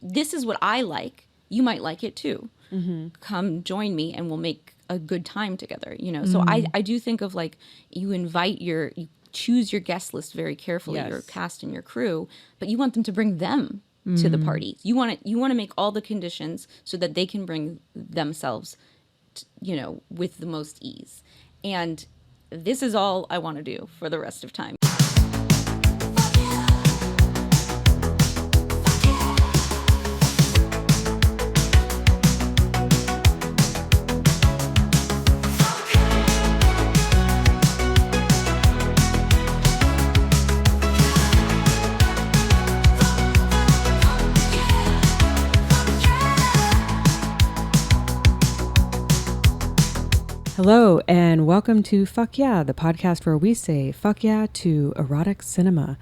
this is what I like. You might like it too. Come join me and we'll make a good time together, you know? So I do think of like, you choose your guest list very carefully, your cast and your crew, but you want them to bring them to the party. You want to make all the conditions so that they can bring themselves, you know, with the most ease. And this is all I want to do for the rest of time. Hello, and welcome to Fuck Yeah, the podcast where we say fuck yeah to erotic cinema.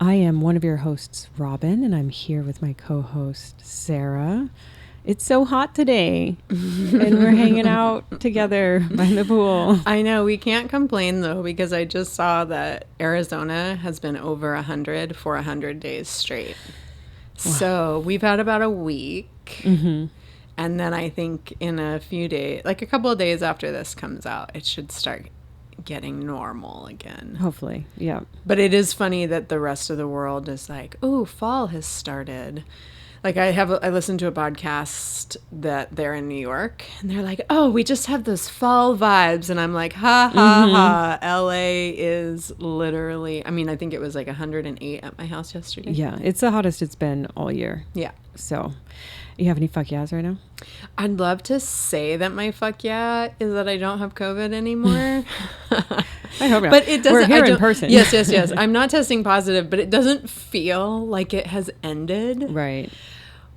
I am one of your hosts, Robin, and I'm here with my co-host, Sarah. It's so hot today, and we're hanging out together by the pool. I know, we can't complain, though, because I just saw that Arizona has been over 100 for 100 days straight. Wow. So we've had about a week. Mm-hmm. And then I think in a few days, like a couple of days after this comes out, it should start getting normal again. Hopefully, yeah. But it is funny that the rest of the world is like, oh, fall has started. Like I listened to a podcast that they're in New York and they're like, oh, we just have those fall vibes. And I'm like, ha, ha, ha. LA is literally, I mean, I think it was like 108 at my house yesterday. Yeah, it's the hottest it's been all year. Yeah. So, you have any fuck yeahs right now? I'd love to say that my fuck yeah is that I don't have COVID anymore. I hope not. But it doesn't. We're here in person. Yes. I'm not testing positive, but it doesn't feel like it has ended. Right.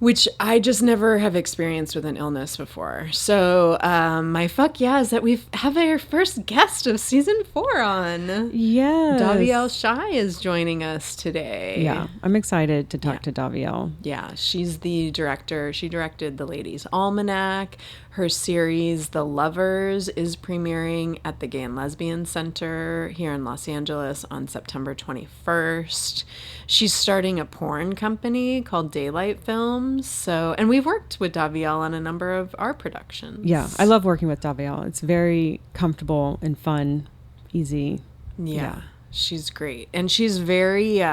Which I just never have experienced with an illness before. So my fuck yeah is that we have our first guest of season 4 on. Yes. Daviel Shy is joining us today. Yeah, I'm excited to talk to Daviel. Yeah, she's the director. She directed the Ladies Almanack. Her series, The Lovers, is premiering at the Gay and Lesbian Center here in Los Angeles on September 21st. She's starting a porn company called Daylight Films. So, and we've worked with Daviel on a number of our productions. Yeah, I love working with Daviel. It's very comfortable and fun, easy. Yeah, she's great. And she's very,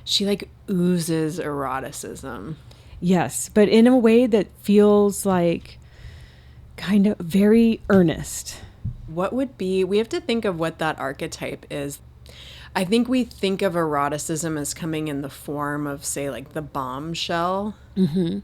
she like oozes eroticism. Yes, but in a way that feels like kind of very earnest. What would be, we have to think of what that archetype is. I think we think of eroticism as coming in the form of, say, like the bombshell. Mm-hmm.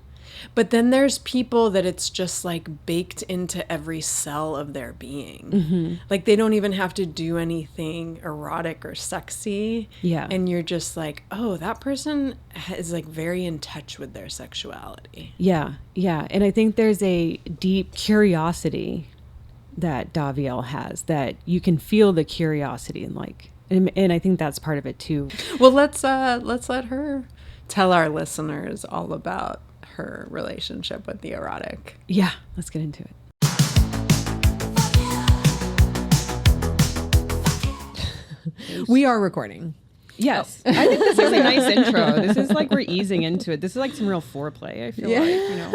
But then there's people that it's just like baked into every cell of their being. Mm-hmm. Like they don't even have to do anything erotic or sexy. Yeah. And you're just like, oh, that person is like very in touch with their sexuality. Yeah. And I think there's a deep curiosity that Daviel has, that you can feel the curiosity and like, and I think that's part of it too. Well, let's let her tell our listeners all about her relationship with the erotic. Yeah, let's get into it. We are recording. Yes. I think this is a nice intro. This is like we're easing into it. This is like some real foreplay, I feel like, you know.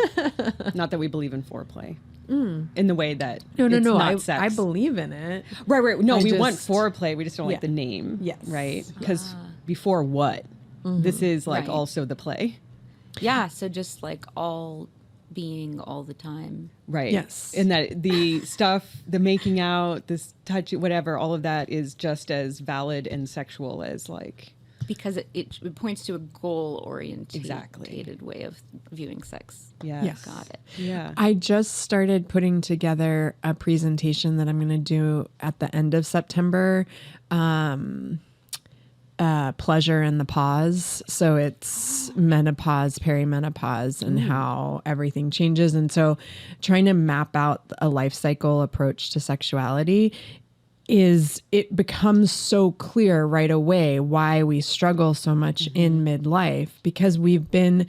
Not that we believe in foreplay. In the way that No. not sex. I believe in it. Right. No, we want foreplay. We just don't like the name. Yes. Right? Because before what? Mm-hmm. This is like also the play. Yeah, so just like all being all the time. Right. Yes. And that the stuff, the making out, this touch, whatever, all of that is just as valid and sexual as like... Because it points to a goal-oriented way of viewing sex. Yes. Got it. Yeah. I just started putting together a presentation that I'm going to do at the end of September. Pleasure in the pause. So it's menopause, perimenopause, and how everything changes. And so trying to map out a life cycle approach to sexuality it becomes so clear right away why we struggle so much in midlife, because we've been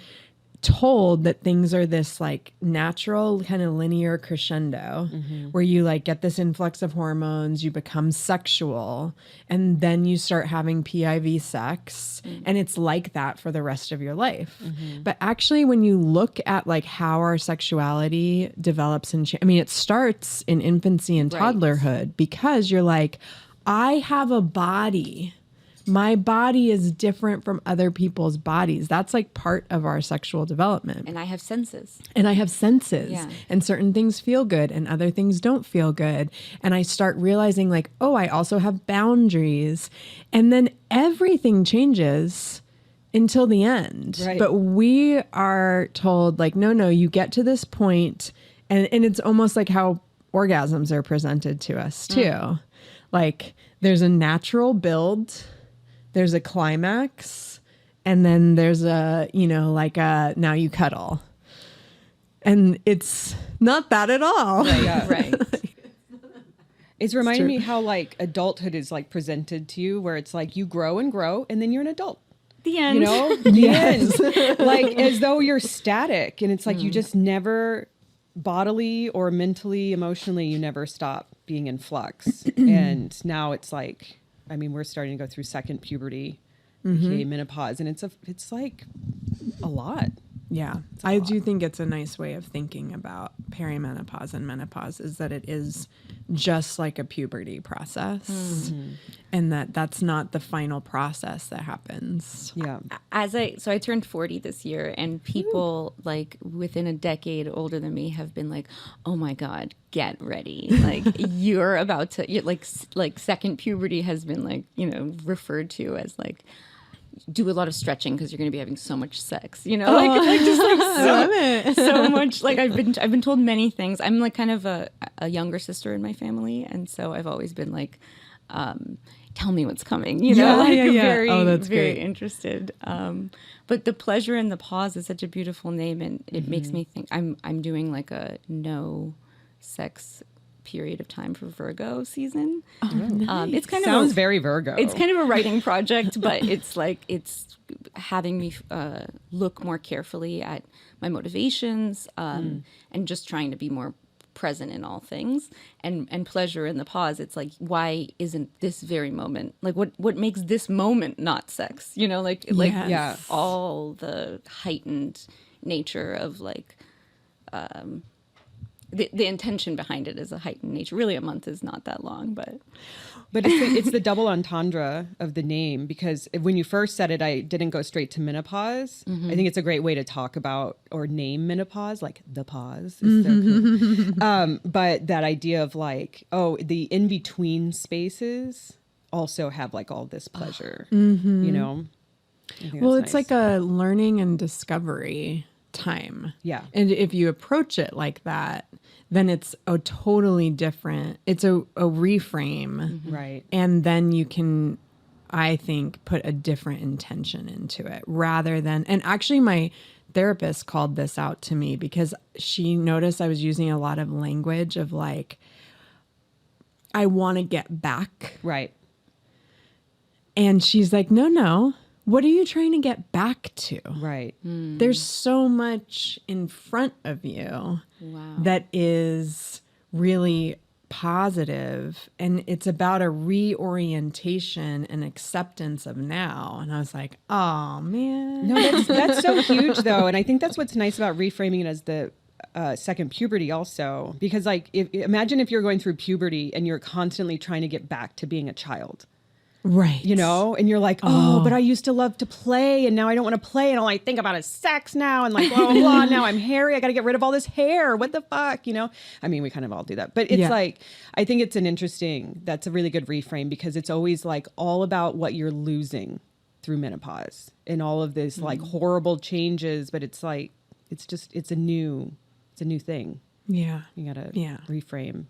told that things are this like natural kind of linear crescendo where you like get this influx of hormones, you become sexual, and then you start having PIV sex, and it's like that for the rest of your life. But actually, when you look at like how our sexuality develops and I mean, it starts in infancy and toddlerhood because you're like, I have a body. My body is different from other people's bodies. That's like part of our sexual development. And I have senses. Yeah. And certain things feel good and other things don't feel good. And I start realizing like, oh, I also have boundaries. And then everything changes until the end. Right. But we are told like, no, you get to this point, and it's almost like how orgasms are presented to us too. Like there's a natural build, there's a climax, and then there's a, like a, now you cuddle. And it's not that at all. Right. It's reminding me how like adulthood is like presented to you, where it's like you grow and grow and then you're an adult. The end. The end. Like as though you're static, and it's like you just never bodily or mentally, emotionally, you never stop being in flux. And now it's like, I mean, we're starting to go through second puberty, aka menopause, and it's like a lot. Yeah. I do think it's a nice way of thinking about perimenopause and menopause, is that it is just like a puberty process, and that's not the final process that happens. Yeah. So I turned 40 this year, and people like within a decade older than me have been like, oh my God, get ready. Like you're about to, like second puberty has been like, referred to as like, do a lot of stretching because you're going to be having so much sex, so much. Like I've been told many things. I'm like kind of a younger sister in my family, and so I've always been like, tell me what's coming, very, that's very great. interested. But the pleasure in the pause is such a beautiful name, and it makes me think I'm doing like a no sex period of time for Virgo season. Nice. It's kind Sounds of very Virgo. It's kind of a writing project, but it's having me look more carefully at my motivations, and just trying to be more present in all things, and pleasure in the pause. It's like, why isn't this very moment, like what makes this moment not sex? Yes. All the heightened nature of like the intention behind it is a heightened nature. Really, a month is not that long, but it's the double entendre of the name, because when you first said it, I didn't go straight to menopause. I think it's a great way to talk about or name menopause, like the pause. Is so cool. But that idea of like, the in-between spaces also have like all this pleasure, I think Well, that's it's nice. like a learning and discovery time. Yeah. And if you approach it like that, then it's a totally different, it's a reframe. Right. And then you can, I think, put a different intention into it rather than, and actually my therapist called this out to me because she noticed I was using a lot of language of like, I want to get back. Right. And she's like, no. What are you trying to get back to? Right. There's so much in front of you that is really positive, and it's about a reorientation and acceptance of now. And I was like, oh man. No, that's so huge though. And I think that's what's nice about reframing it as the second puberty also, because like imagine if you're going through puberty and you're constantly trying to get back to being a child. Right. And you're like, but I used to love to play and now I don't want to play, and all I think about is sex now, and like blah, blah, blah. Now I'm hairy. I got to get rid of all this hair. What the fuck? I mean, we kind of all do that, but it's like, I think it's that's a really good reframe, because it's always like all about what you're losing through menopause and all of this like horrible changes. But it's like, it's a new thing. Yeah. You got to reframe.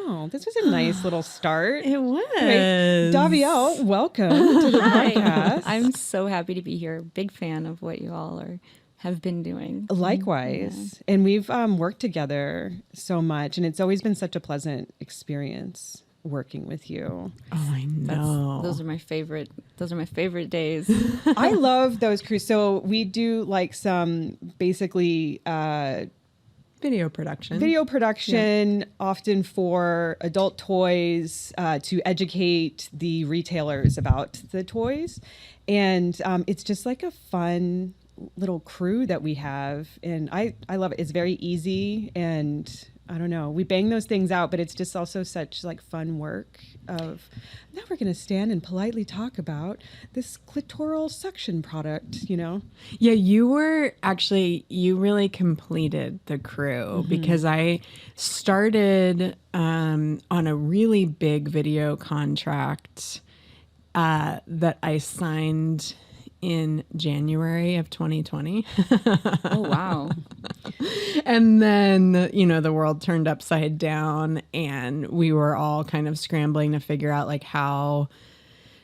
Oh, this was a nice little start. It was. Right. Daviel, welcome to the podcast. I'm so happy to be here. Big fan of what you all have been doing. Likewise. Yeah. And we've worked together so much, and it's always been such a pleasant experience. working with you. Oh, I know. Those are my favorite days. I love those crews. So we do like some basically Video production. Often for adult toys, to educate the retailers about the toys. And it's just like a fun little crew that we have. And I love it. It's very easy. And I don't know, we bang those things out, but it's just also such like fun work of, now we're going to stand and politely talk about this clitoral suction product, you know? Yeah, you really completed the crew because I started on a really big video contract that I signed in January of 2020. Oh, wow. And then, you know, the world turned upside down and we were all kind of scrambling to figure out like how,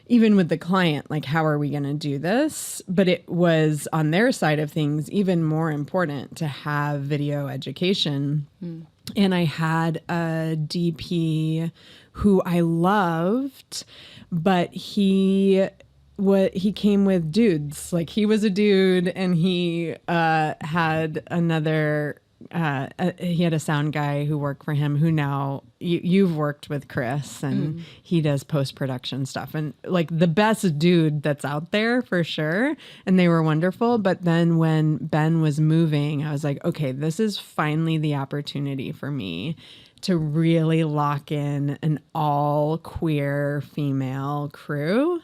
even with the client, like how are we going to do this? But it was on their side of things even more important to have video education. And I had a DP who I loved, but he came with dudes. Like he was a dude and he had another he had a sound guy who worked for him who now you've worked with Chris and he does post-production stuff and like the best dude that's out there for sure. And they were wonderful. But then when Ben was moving, I was like, okay, this is finally the opportunity for me to really lock in an all queer female crew,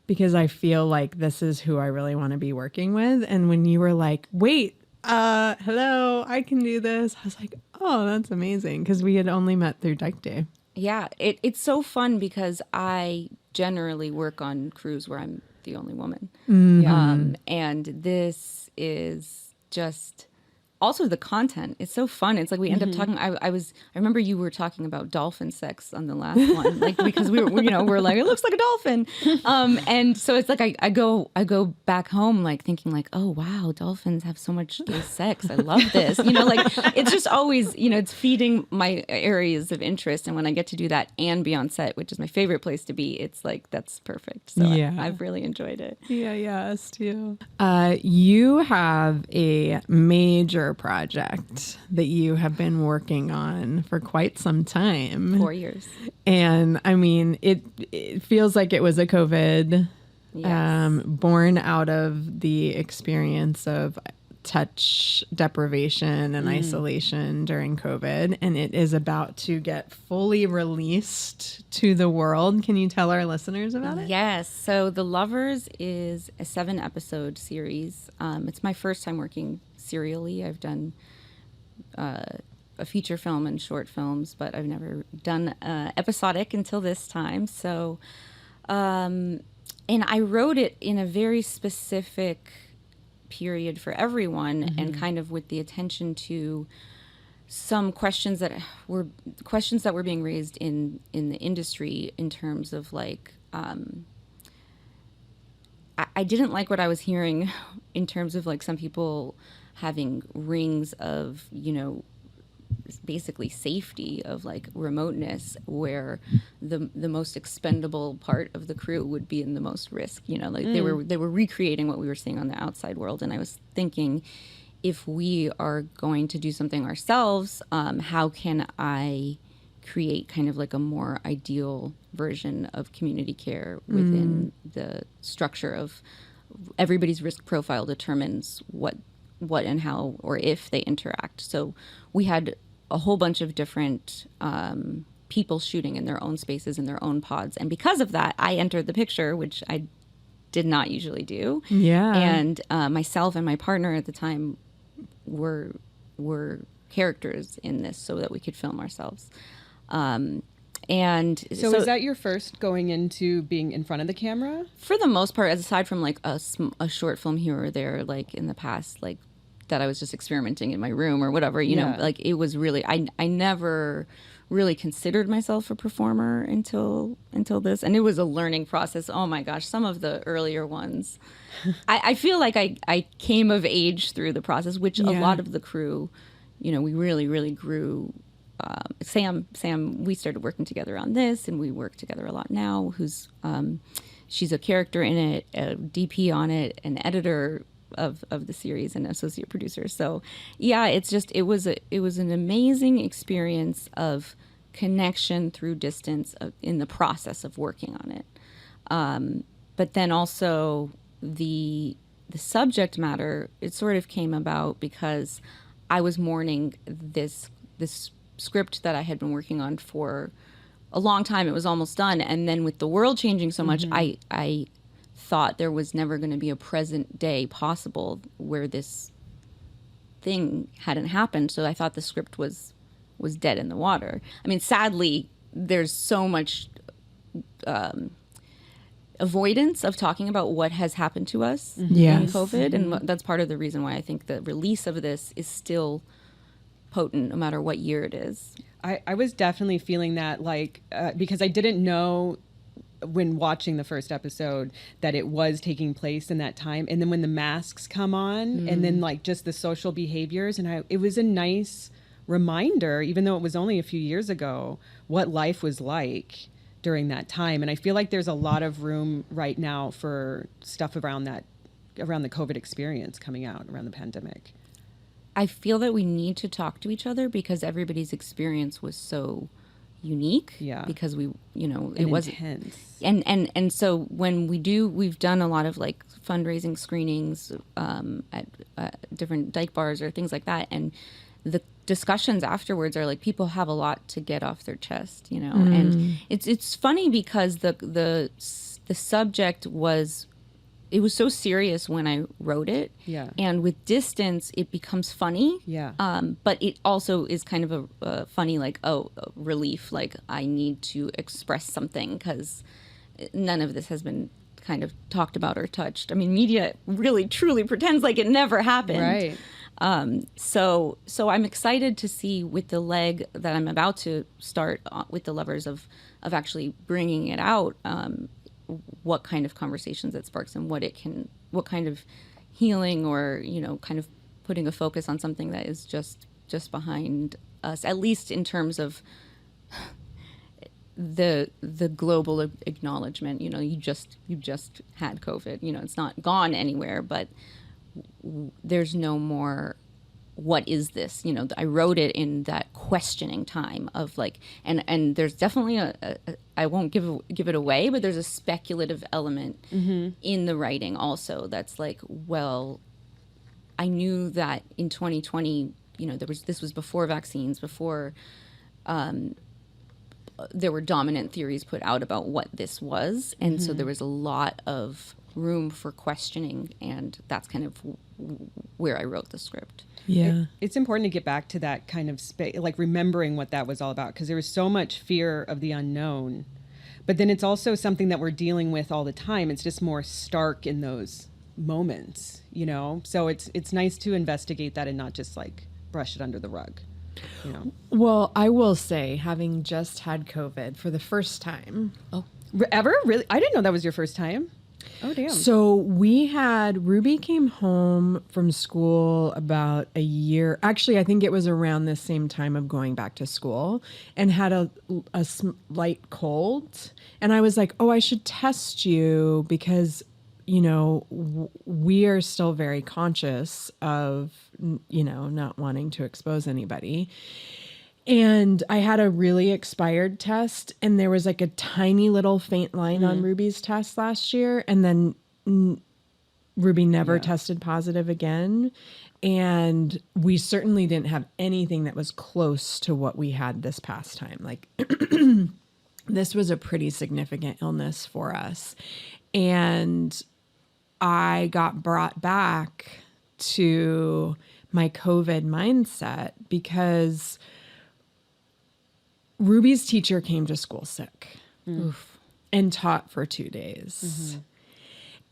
because I feel like this is who I really want to be working with. And when you were like, wait, hello, I can do this, I was like, oh, that's amazing. Because we had only met through Dyke Day. Yeah, it's so fun because I generally work on crews where I'm the only woman. And this is just... Also, the content, it's so fun. It's like we end up talking. I remember you were talking about dolphin sex on the last one, like because we're like, it looks like a dolphin, and so it's like I go back home like thinking like, oh wow, dolphins have so much gay sex. I love this, like it's just always it's feeding my areas of interest, and when I get to do that and be on set, which is my favorite place to be, it's like that's perfect. So yeah. I've really enjoyed it. Yeah, us too. You have a major project that you have been working on for quite some time. 4 years. And I mean, it feels like it was a COVID, Yes. born out of the experience of touch deprivation and isolation during COVID. And it is about to get fully released to the world. Can you tell our listeners about it? Yes. So The Lovers is a 7-episode series. It's my first time working serially. I've done a feature film and short films, but I've never done episodic until this time. So, and I wrote it in a very specific period for everyone, and kind of with the attention to some questions that were being raised in the industry in terms of like I didn't like what I was hearing in terms of like some people having rings of basically safety of like remoteness, where the most expendable part of the crew would be in the most risk. They were recreating what we were seeing on the outside world, and I was thinking, if we are going to do something ourselves, how can I create kind of like a more ideal version of community care within the structure of everybody's risk profile determines what and how or if they interact. So we had a whole bunch of different people shooting in their own spaces, in their own pods. And because of that, I entered the picture, which I did not usually do. Yeah. And myself and my partner at the time were characters in this so that we could film ourselves. And so is that your first going into being in front of the camera? For the most part, aside from like a short film here or there, like in the past, like that I was just experimenting in my room or whatever, you know, like it was really, I never really considered myself a performer until this. And it was a learning process. Oh my gosh, some of the earlier ones, I feel like I came of age through the process, which a lot of the crew, we really, really grew Sam, we started working together on this, and we work together a lot now. Who's she's a character in it, a DP on it, an editor of the series, and associate producer. So yeah, it was an amazing experience of connection through distance in the process of working on it. But then also the subject matter, it sort of came about because I was mourning this script that I had been working on for a long time. It was almost done. And then with the world changing so much, I thought there was never going to be a present day possible where this thing hadn't happened. So I thought the script was dead in the water. I mean, sadly, there's so much avoidance of talking about what has happened to us in COVID. And that's part of the reason why I think the release of this is still potent no matter what year it is. I was definitely feeling that, like, because I didn't know when watching the first episode that it was taking place in that time. And then when the masks come on and then like just the social behaviors, and it was a nice reminder, even though it was only a few years ago, what life was like during that time. And I feel like there's a lot of room right now for stuff around the COVID experience coming out around the pandemic. I feel that we need to talk to each other because everybody's experience was so unique. Yeah. Because it was intense. And so when we've done a lot of like fundraising screenings at different dyke bars or things like that, and the discussions afterwards are like people have a lot to get off their chest, and it's funny because the subject was so serious when I wrote it, and with distance it becomes funny, but it also is kind of a funny, like, relief, like I need to express something because none of this has been kind of talked about or touched. I mean, media really truly pretends like it never happened, right? So I'm excited to see with the leg that I'm about to start with the Lovers of actually bringing it out, what kind of conversations it sparks and what kind of healing or, kind of putting a focus on something that is just behind us, at least in terms of the global acknowledgement. You just had COVID, it's not gone anywhere, but there's no more, what is this? I wrote it in that questioning time of like, and there's definitely I won't give it away, but there's a speculative element in the writing also that's like, well, I knew that in 2020, this was before vaccines, before there were dominant theories put out about what this was, and so there was a lot of room for questioning, and that's kind of where I wrote the script. Yeah. It's important to get back to that kind of space, like remembering what that was all about, because there was so much fear of the unknown. But then it's also something that we're dealing with all the time. It's just more stark in those moments, So it's nice to investigate that and not just like brush it under the rug. Well, I will say, having just had COVID for the first time. Oh, ever? Really? I didn't know that was your first time. Oh, damn. So Ruby came home from school about a year. Actually, I think it was around the same time of going back to school, and had a slight cold. And I was like, I should test you because, we are still very conscious of, not wanting to expose anybody. And I had a really expired test, and there was like a tiny little faint line on Ruby's test last year. And then Ruby never tested positive again. And we certainly didn't have anything that was close to what we had this past time. Like this was a pretty significant illness for us. And I got brought back to my COVID mindset because Ruby's teacher came to school sick and taught for 2 days.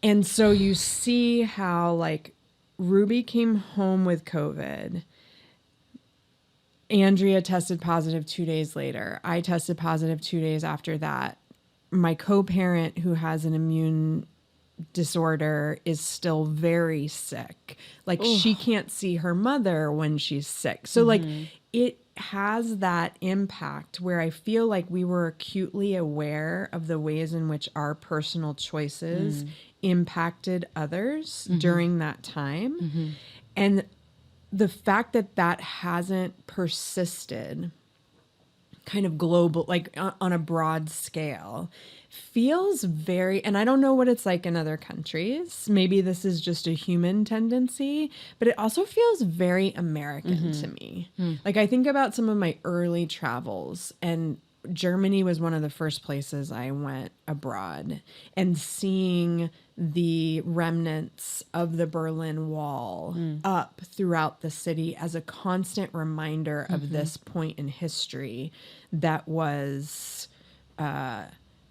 And so you see how like Ruby came home with COVID. Andrea tested positive 2 days later. I tested positive 2 days after that. My co-parent, who has an immune disorder, is still very sick. Like she can't see her mother when she's sick. So like it has that impact where I feel like we were acutely aware of the ways in which our personal choices impacted others during that time. And the fact that that hasn't persisted kind of global, like on a broad scale, feels very, and I don't know what it's like in other countries. Maybe this is just a human tendency, but it also feels very American to me. Like I think about some of my early travels, and Germany was one of the first places I went abroad, and seeing the remnants of the Berlin Wall up throughout the city as a constant reminder of this point in history that was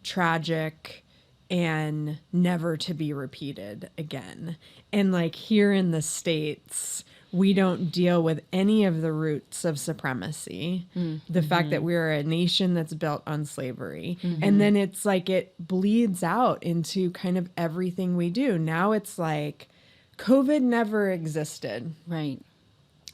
tragic and never to be repeated again. And like here in the States, we don't deal with any of the roots of supremacy. The fact that we're a nation that's built on slavery. And then it's like it bleeds out into kind of everything we do. Now it's like COVID never existed. Right.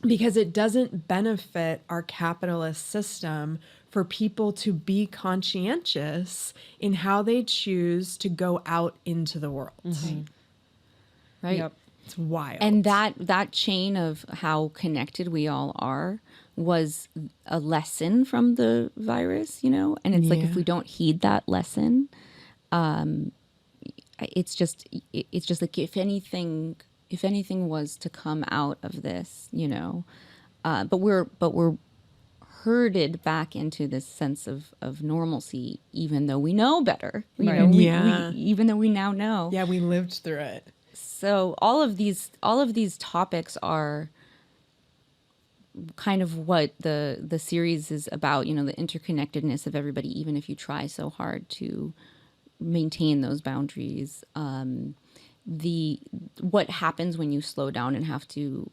Because it doesn't benefit our capitalist system for people to be conscientious in how they choose to go out into the world. Right. Yep. It's wild. And that chain of how connected we all are was a lesson from the virus, you know? And it's like, if we don't heed that lesson, it's just like, if anything was to come out of this, you know, but we're herded back into this sense of normalcy, even though we know better, you know, even though we now know. Yeah, we lived through it. So all of these topics are kind of what the series is about, you know, the interconnectedness of everybody, even if you try so hard to maintain those boundaries. What happens when you slow down and have to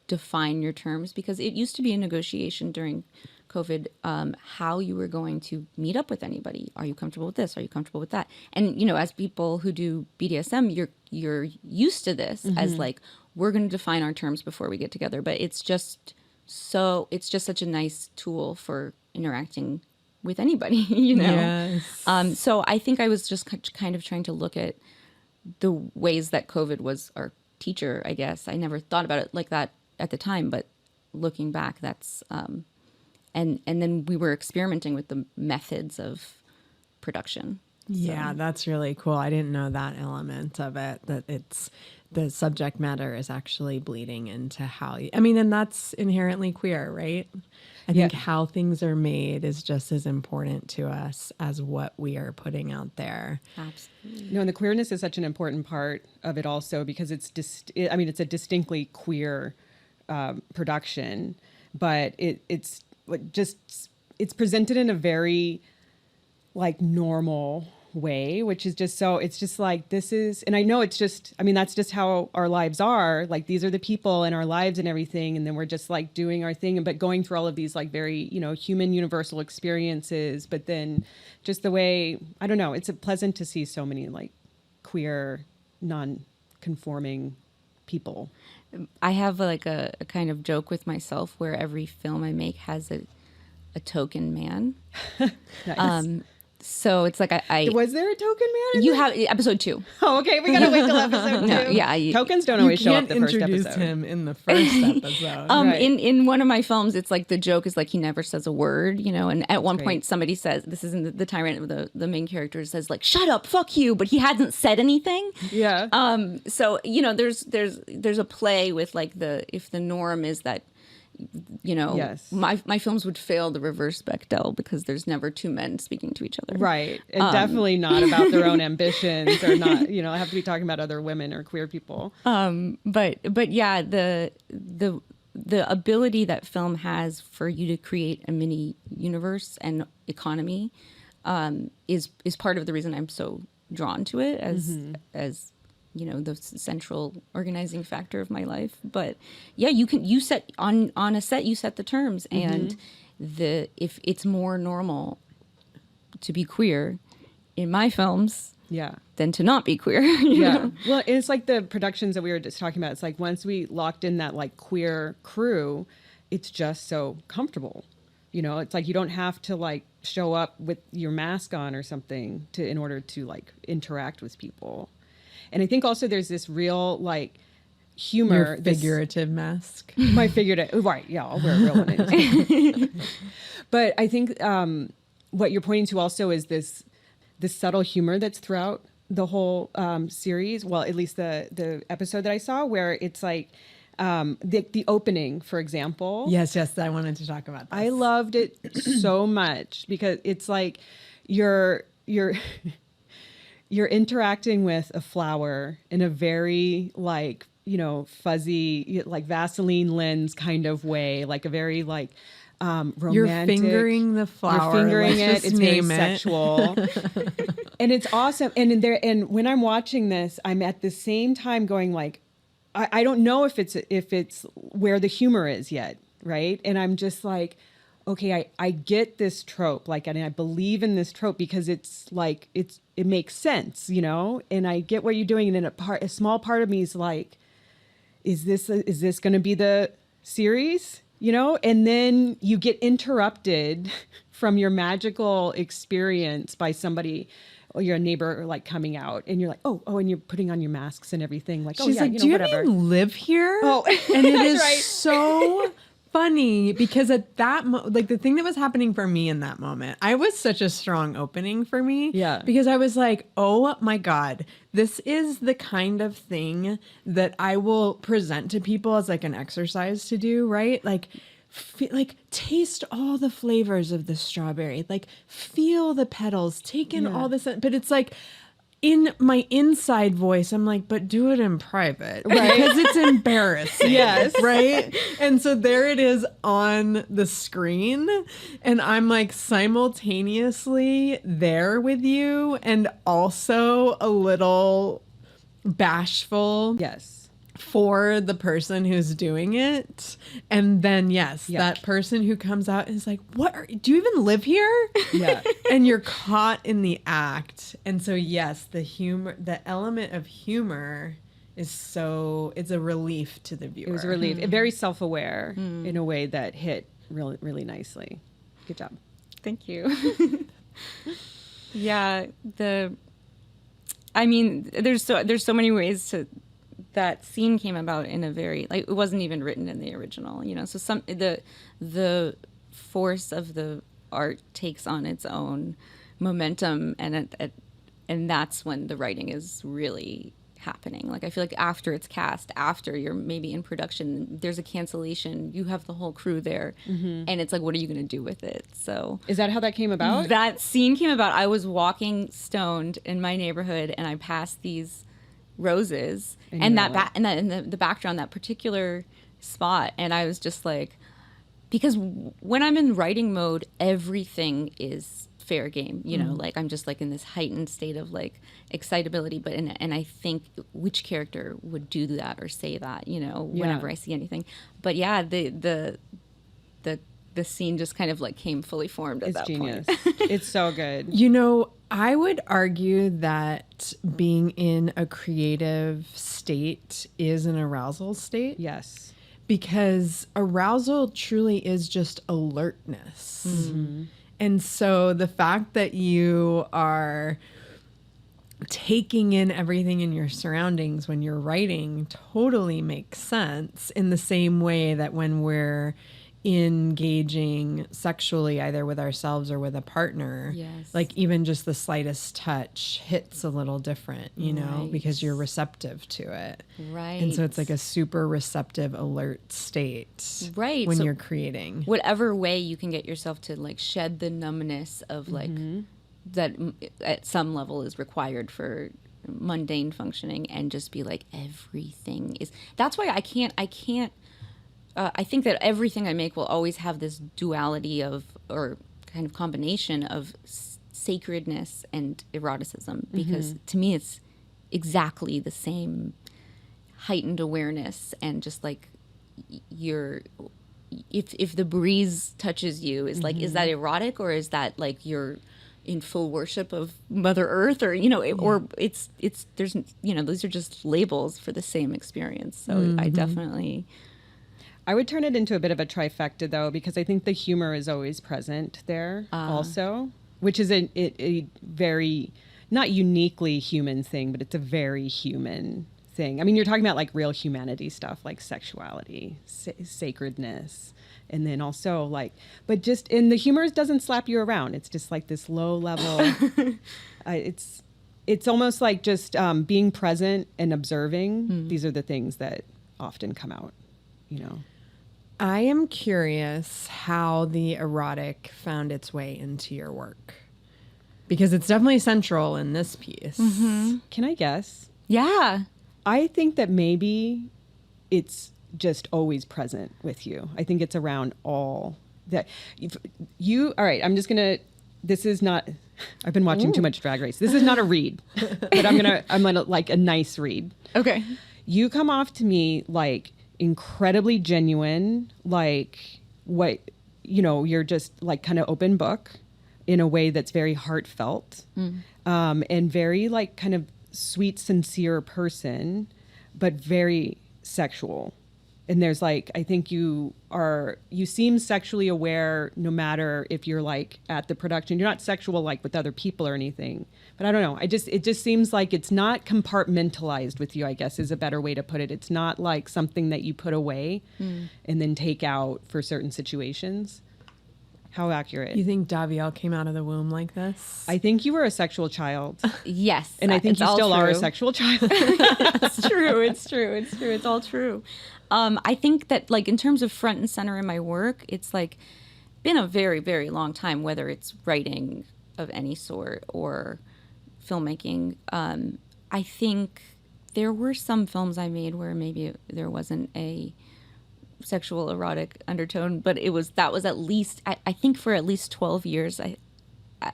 define your terms, because it used to be a negotiation during COVID, how you were going to meet up with anybody. Are you comfortable with this? Are you comfortable with that? And, you know, as people who do BDSM, you're used to this as like, we're going to define our terms before we get together. But it's just such a nice tool for interacting with anybody, you know? Yes. So I think I was just kind of trying to look at the ways that COVID was our teacher, I guess. I never thought about it like that at the time, but looking back, that's, and then we were experimenting with the methods of production. Yeah, that's really cool. I didn't know that element of it, that it's the subject matter is actually bleeding into how you, I mean, and that's inherently queer, right? I think how things are made is just as important to us as what we are putting out there. Absolutely. No, and the queerness is such an important part of it also, because it's it's a distinctly queer production, but it's presented in a very like normal way, which is just so, it's just like, this is, and I know it's just, I mean, that's just how our lives are. Like, these are the people in our lives and everything. And then we're just like doing our thing, but going through all of these like very, you know, human universal experiences. But then just the way, I don't know, it's pleasant to see so many like queer, non-conforming people. I have like a kind of joke with myself where every film I make has a token man. Nice. So it's like I was there a token man? You have episode 2. Oh, okay. We gotta wait till episode 2. No, yeah, tokens don't always show up the first introduce episode. him in the first episode. Right. In one of my films, it's like the joke is like he never says a word, you know. And at one point, somebody says, "This is in the tyrant of the main character says like, shut up, fuck you," but he hasn't said anything. Yeah. So you know, there's a play with like if the norm is that, you know, Yes. my films would fail the reverse Bechdel because there's never two men speaking to each other. Right. And definitely not about their own ambitions, or not, you know, have to be talking about other women or queer people. But yeah, the ability that film has for you to create a mini universe and economy is part of the reason I'm so drawn to it as you know, the central organizing factor of my life. But yeah, you set on a set, you set the terms, and if it's more normal to be queer in my films, than to not be queer. You know? Well, it's like the productions that we were just talking about. It's like once we locked in that like queer crew, it's just so comfortable. You know, it's like you don't have to like show up with your mask on or something in order to like interact with people. And I think also there's this real like humor. Your figurative mask. My figurative, right? Yeah, I'll wear a real one. But I think what you're pointing to also is this subtle humor that's throughout the whole series. Well, at least the episode that I saw, where it's like the opening, for example. Yes, I wanted to talk about this. I loved it so much because it's like you're interacting with a flower in a very like, you know, fuzzy, like Vaseline lens kind of way, like a very like romantic. You're fingering the flower. You're fingering Let's it. just It's very name it. sexual. And it's awesome. And when I'm watching this, I'm at the same time going like, I don't know if it's where the humor is yet, right? And I'm just like, okay, I get this trope, like, and I believe in this trope because it's like it makes sense, you know. And I get what you're doing, and then a small part of me is like, is this going to be the series, you know? And then you get interrupted from your magical experience by somebody. Or your neighbor like coming out and you're like, oh, and you're putting on your masks and everything. Like, She's yeah, like, you know, do you whatever. even live here? Oh, and it is right. so funny because at that like the thing that was happening for me in that moment, I was such a strong opening for me. Yeah. Because I was like, oh my God, this is the kind of thing that I will present to people as like an exercise to do, right? Like, taste all the flavors of the strawberry, like feel the petals, take in all this, but it's like in my inside voice, I'm like, but do it in private, right? Because it's embarrassing. Yes. Right. And so there it is on the screen. And I'm like simultaneously there with you and also a little bashful. Yes. For the person who's doing it. And then, yes, that person who comes out is like, do you even live here? Yeah. And you're caught in the act. And so, yes, the element of humor it's a relief to the viewer. It was a relief. Very self-aware in a way that hit really, really nicely. Good job. Thank you. Yeah. I mean, there's so many ways that scene came about in a very, like, it wasn't even written in the original, you know, so the force of the art takes on its own momentum, and that's when the writing is really happening. Like, I feel like after it's cast, after you're maybe in production, there's a cancellation, you have the whole crew there, and it's like, what are you going to do with it? So is that how that came about? That scene came about. I was walking stoned in my neighborhood, and I passed these roses and the background, that particular spot, and I was just like, because when I'm in writing mode, everything is fair game, you know, like I'm just like in this heightened state of like excitability, but and I think which character would do that or say that, you know, whenever I see anything. But yeah, the scene just kind of like came fully formed at that genius. point. It's so good. You know, I would argue that being in a creative state is an arousal state. Yes. Because arousal truly is just alertness. And so the fact that you are taking in everything in your surroundings when you're writing totally makes sense, in the same way that when we're engaging sexually, either with ourselves or with a partner, like even just the slightest touch hits a little different, you know, because you're receptive to it. Right. And so it's like a super receptive, alert state. Right. When So you're creating. whatever way you can get yourself to like shed the numbness of like that at some level is required for mundane functioning, and just be like, everything is, that's why I can't I think that everything I make will always have this duality of, or kind of combination of sacredness and eroticism, because to me it's exactly the same heightened awareness, and just like if the breeze touches you, is like, is that erotic, or is that like you're in full worship of Mother Earth, or, you know, or it's there's, you know, those are just labels for the same experience. So I definitely I would turn it into a bit of a trifecta, though, because I think the humor is always present there also, which is a very, not uniquely human thing, but it's a very human thing. I mean, you're talking about like real humanity stuff, like sexuality, sacredness, and then also like, but just in the humor doesn't slap you around. It's just like this low level. It's almost like just being present and observing. These are the things that often come out, you know. I am curious how the erotic found its way into your work, because it's definitely central in this piece. Can I guess? Yeah. I think that maybe it's just always present with you. I think it's around all that you all right, I'm just gonna, this is not, I've been watching too much Drag Race. This is not a read, but I'm gonna like a nice read. Okay. You come off to me like incredibly genuine, like what, you know, you're just like kind of open book in a way that's very heartfelt, and very like kind of sweet, sincere person, but very sexual. And there's like, I think you seem sexually aware no matter if you're like at the production. You're not sexual like with other people or anything, but I don't know. It just seems like it's not compartmentalized with you, I guess is a better way to put it. It's not like something that you put away and then take out for certain situations. How accurate? You think Daviel came out of the womb like this? I think you were a sexual child. Yes. And I think it's you all still are a true. sexual child. It's true. It's true. It's true. It's all true. I think that like in terms of front and center in my work, it's like been a very, very long time, whether it's writing of any sort or filmmaking. I think there were some films I made where maybe there wasn't a sexual erotic undertone, but that was at least, I think for at least 12 years,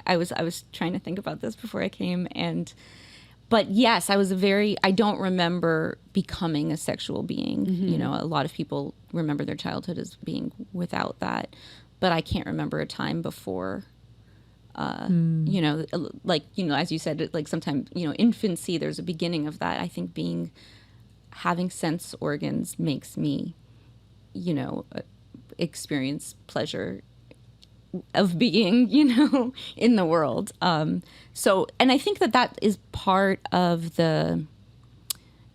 I was trying to think about this before I came, but yes, I don't remember becoming a sexual being. You know, a lot of people remember their childhood as being without that, but I can't remember a time before, you know, like, you know, as you said, like sometimes, you know, infancy, there's a beginning of that. I think having sense organs makes me, you know, experience pleasure of being, you know, in the world. So, and I think that is part of the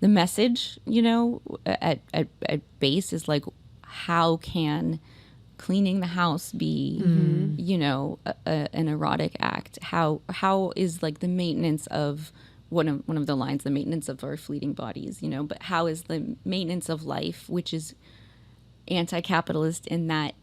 message, you know, at base is like, how can cleaning the house be, you know, an erotic act? How is like the maintenance of one of the lines, the maintenance of our fleeting bodies, you know, but how is the maintenance of life, which is anti-capitalist in that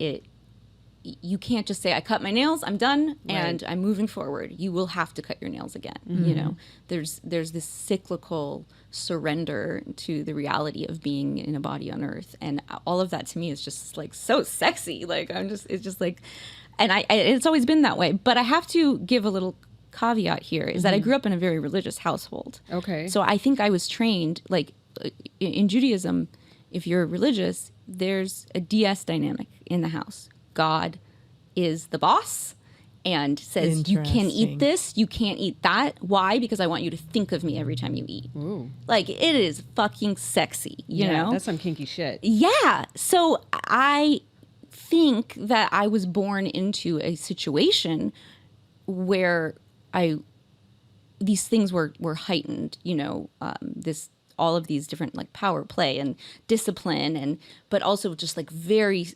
you can't just say, I cut my nails, I'm done, and I'm moving forward. You will have to cut your nails again. You know, there's this cyclical surrender to the reality of being in a body on earth. And all of that to me is just like so sexy. Like it's just like, and it's always been that way. But I have to give a little caveat here is that I grew up in a very religious household. Okay. So I think I was trained, like in Judaism, if you're religious, there's a DS dynamic in the house. God is the boss and says, you can eat this, you can't eat that. Why? Because I want you to think of me every time you eat. Ooh. Like, it is fucking sexy, you know? That's some kinky shit. Yeah. So I think that I was born into a situation where these things were heightened, you know, all of these different like power play and discipline but also just like very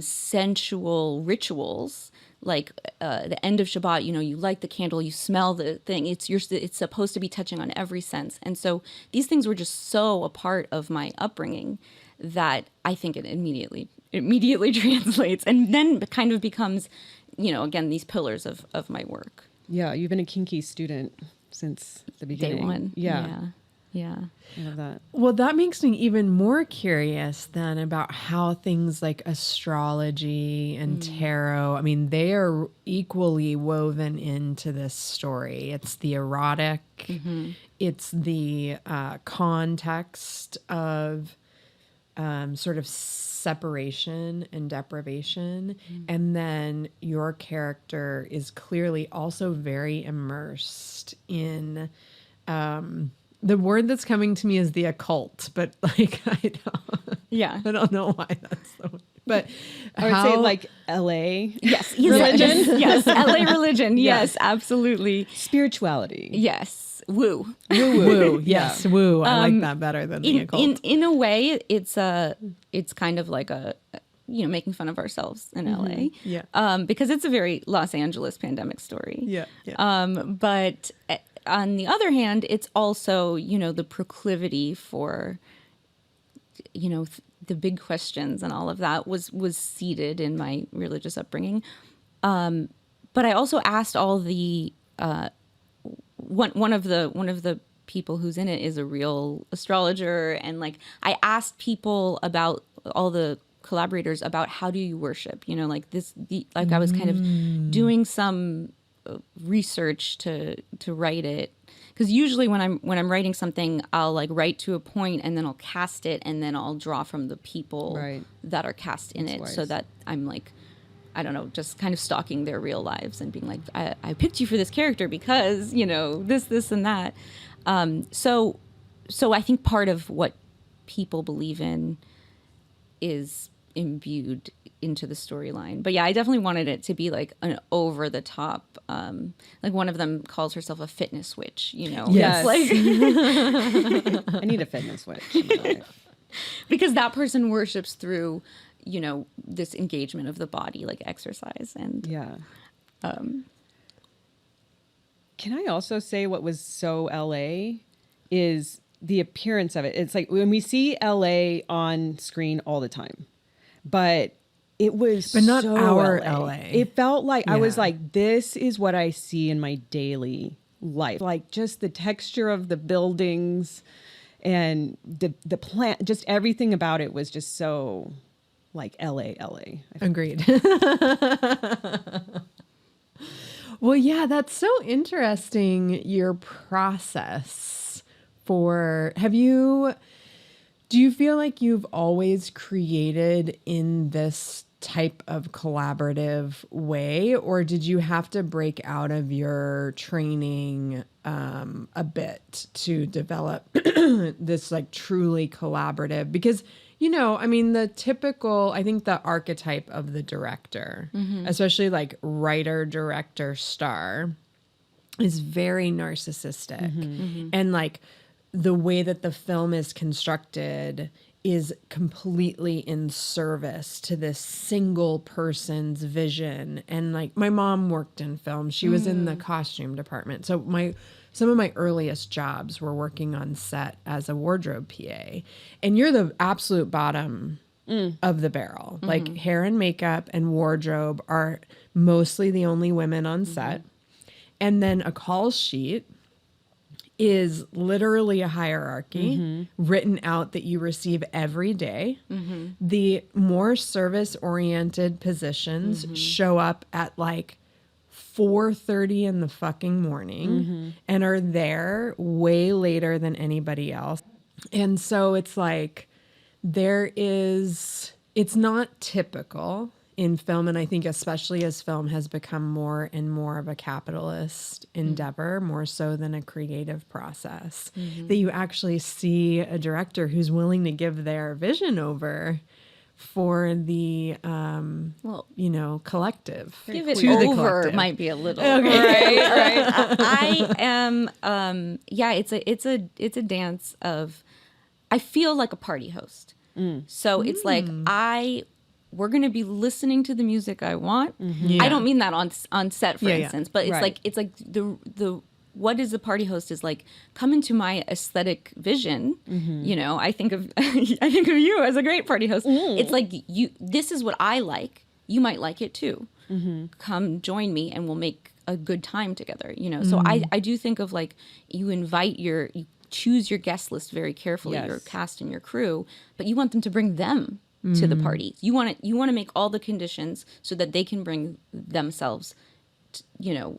sensual rituals, like the end of Shabbat, you know, you light the candle, you smell the thing, it's supposed to be touching on every sense. And so these things were just so a part of my upbringing that I think it immediately translates and then kind of becomes, you know, again, these pillars of my work. Yeah, you've been a kinky student since the beginning. Day one. Yeah. I love that. Well, that makes me even more curious then about how things like astrology and tarot, I mean, they are equally woven into this story. It's the erotic, it's the context of sort of separation and deprivation. And then your character is clearly also very immersed in The word that's coming to me is the occult, but like I don't know why that's the word. But I would say like LA. Yes. Religion? Yes. LA religion. Yes, absolutely. Spirituality. Yes. Woo. woo. Yes, woo. I like that better than the occult. In a way, it's kind of like a, making fun of ourselves in LA. Yeah. Because it's a very Los Angeles pandemic story. Yeah. But on the other hand, it's also, the proclivity for, the big questions and all of that was seated in my religious upbringing. But I also asked all the, one of the people who's in it is a real astrologer. And like, I asked people about all the collaborators about how do you worship, I was kind of doing some research to write it. Because usually when I'm writing something, I'll like write to a point and then I'll cast it and then I'll draw from the people that are cast in it, so that I'm like, I don't know, just kind of stalking their real lives and being like, I picked you for this character because this and that. So I think part of what people believe in is imbued into the storyline. But yeah, I definitely wanted it to be like an over the top, like one of them calls herself a fitness witch, Yes. It's like I need a fitness witch in my life. because that person worships through, this engagement of the body, like exercise. And can I also say what was so LA is the appearance of it. It's like when we see LA on screen all the time, but it was not so our LA. LA. It felt like I was like, this is what I see in my daily life. Like just the texture of the buildings and the plant, just everything about it was just so like LA. Agreed. Well, yeah, that's so interesting, your process for, do you feel like you've always created in this type of collaborative way, or did you have to break out of your training a bit to develop this like truly collaborative? Because the typical, I think the archetype of the director, especially like writer, director, star, is very narcissistic. And like the way that the film is constructed is completely in service to this single person's vision. And like my mom worked in film. She was in the costume department. So some of my earliest jobs were working on set as a wardrobe PA. And you're the absolute bottom of the barrel. Like hair and makeup and wardrobe are mostly the only women on set. And then a call sheet is literally a hierarchy written out that you receive every day. The more service-oriented positions show up at like 4:30 in the fucking morning and are there way later than anybody else. And so it's like it's not typical in film, and I think especially as film has become more and more of a capitalist endeavor, more so than a creative process, that you actually see a director who's willing to give their vision over for the collective. give it to the over collective. might be a little Okay. right. I am it's a dance of, I feel like a party host. So it's like we're going to be listening to the music I want. I don't mean that on set, for instance, but it's like the what is a party host is like, come into my aesthetic vision. I think of you as a great party host. It's like this is what I like. You might like it too. Come join me and we'll make a good time together. So I do think of like, you choose your guest list very carefully, your cast and your crew, but you want them to bring them to the party. You want to make all the conditions so that they can bring themselves,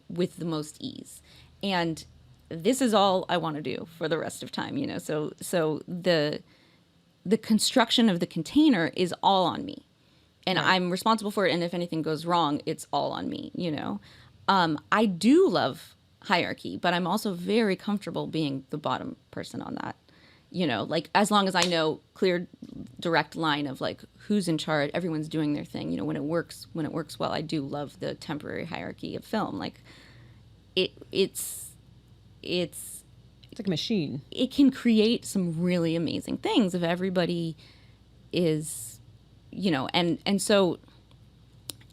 with the most ease. And this is all I want to do for the rest of time, So the construction of the container is all on me, and I'm responsible for it. And if anything goes wrong, it's all on me, I do love hierarchy, but I'm also very comfortable being the bottom person on that. You know, like as long as I know clear, direct line of like who's in charge, everyone's doing their thing. You know, when it works well. I do love the temporary hierarchy of film. Like it's like a machine. It can create some really amazing things if everybody is, you know, and so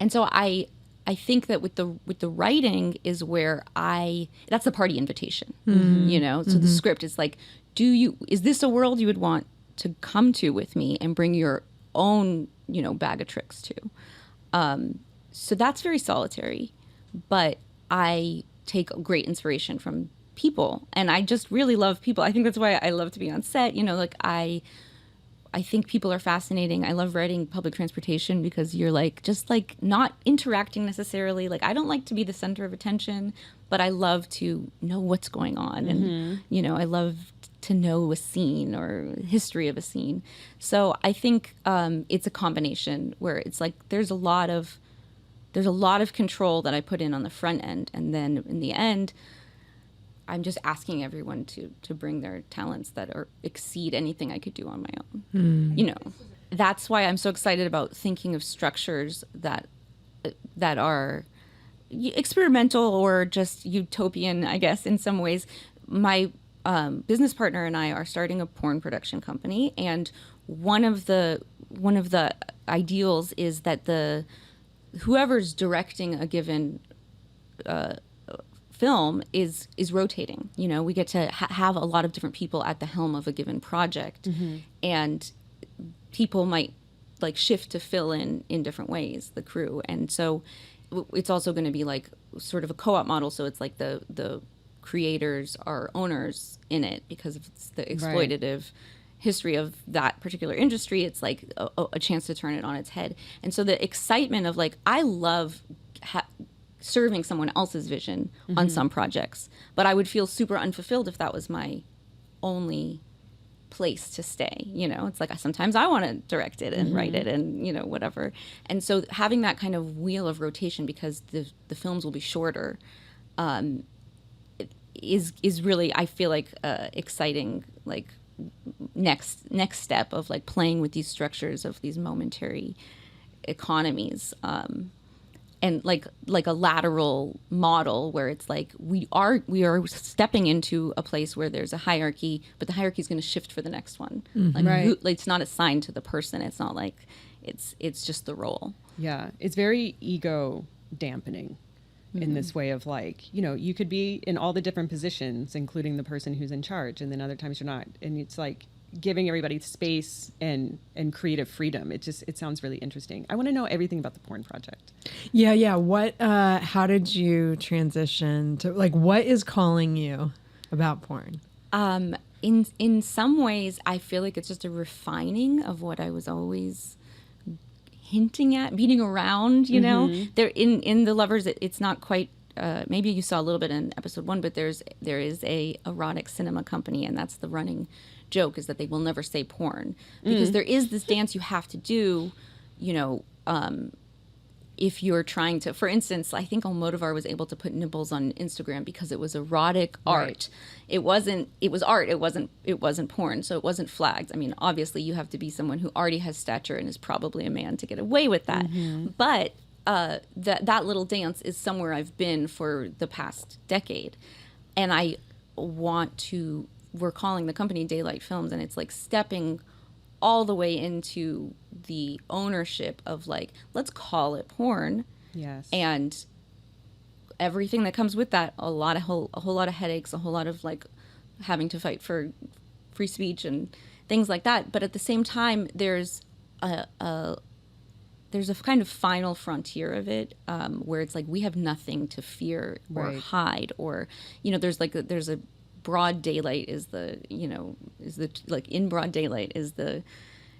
I think that with the writing is where that's the party invitation, you know. So the script is like, is this a world you would want to come to with me and bring your own, you know, bag of tricks to? So that's very solitary, but I take great inspiration from people, and I just really love people. I think that's why I love to be on set. You know, like I think people are fascinating. I love writing public transportation because you're like just like not interacting necessarily. Like I don't like to be the center of attention, but I love to know what's going on, and you know, I love to know a scene or history of a scene. So I think it's a combination where it's like there's a lot of control that I put in on the front end, and then in the end, I'm just asking everyone to bring their talents that exceed anything I could do on my own. You know, that's why I'm so excited about thinking of structures that are experimental or just utopian, I guess, in some ways. My business partner and I are starting a porn production company, and one of the ideals is that whoever's directing a given film is rotating. You know, we get to have a lot of different people at the helm of a given project, and people might like shift to fill in different ways, the crew. And so it's also going to be like sort of a co-op model. So it's like the creators are owners in it because of the exploitative history of that particular industry. It's like a chance to turn it on its head. And so the excitement of like, I love serving someone else's vision on some projects, but I would feel super unfulfilled if that was my only place to stay. You know, it's like sometimes I want to direct it and write it and, you know, whatever. And so having that kind of wheel of rotation, because the films will be shorter, is really, I feel like, exciting, like next step of like playing with these structures of these momentary economies, and like a lateral model where it's like we are stepping into a place where there's a hierarchy, but the hierarchy is going to shift for the next one. Like it's not assigned to the person. It's not like it's just the role. Yeah, it's very ego dampening in this way of like, you know, you could be in all the different positions, including the person who's in charge, and then other times you're not. And it's like giving everybody space and creative freedom. It sounds really interesting. I want to know everything about the porn project. Yeah. What, how did you transition to, like, what is calling you about porn? In some ways, I feel like it's just a refining of what I was always hinting at, beating around, you know. There in the Lovers, it's not quite, maybe you saw a little bit in episode 1, but there is a erotic cinema company, and that's the running joke, is that they will never say porn, because there is this dance you have to do, you know, if you're trying to, for instance, I think Almodovar was able to put nipples on Instagram because it was erotic art. It was art. It wasn't porn. So it wasn't flagged. I mean, obviously you have to be someone who already has stature and is probably a man to get away with that. But that little dance is somewhere I've been for the past decade. And we're calling the company Daylight Films, and it's like stepping all the way into the ownership of like, let's call it porn. Yes. And everything that comes with that, a whole lot of headaches, a whole lot of like having to fight for free speech and things like that. But at the same time, there's a kind of final frontier of it, where it's like we have nothing to fear or hide, or, you know, there's a broad daylight is the in broad daylight is the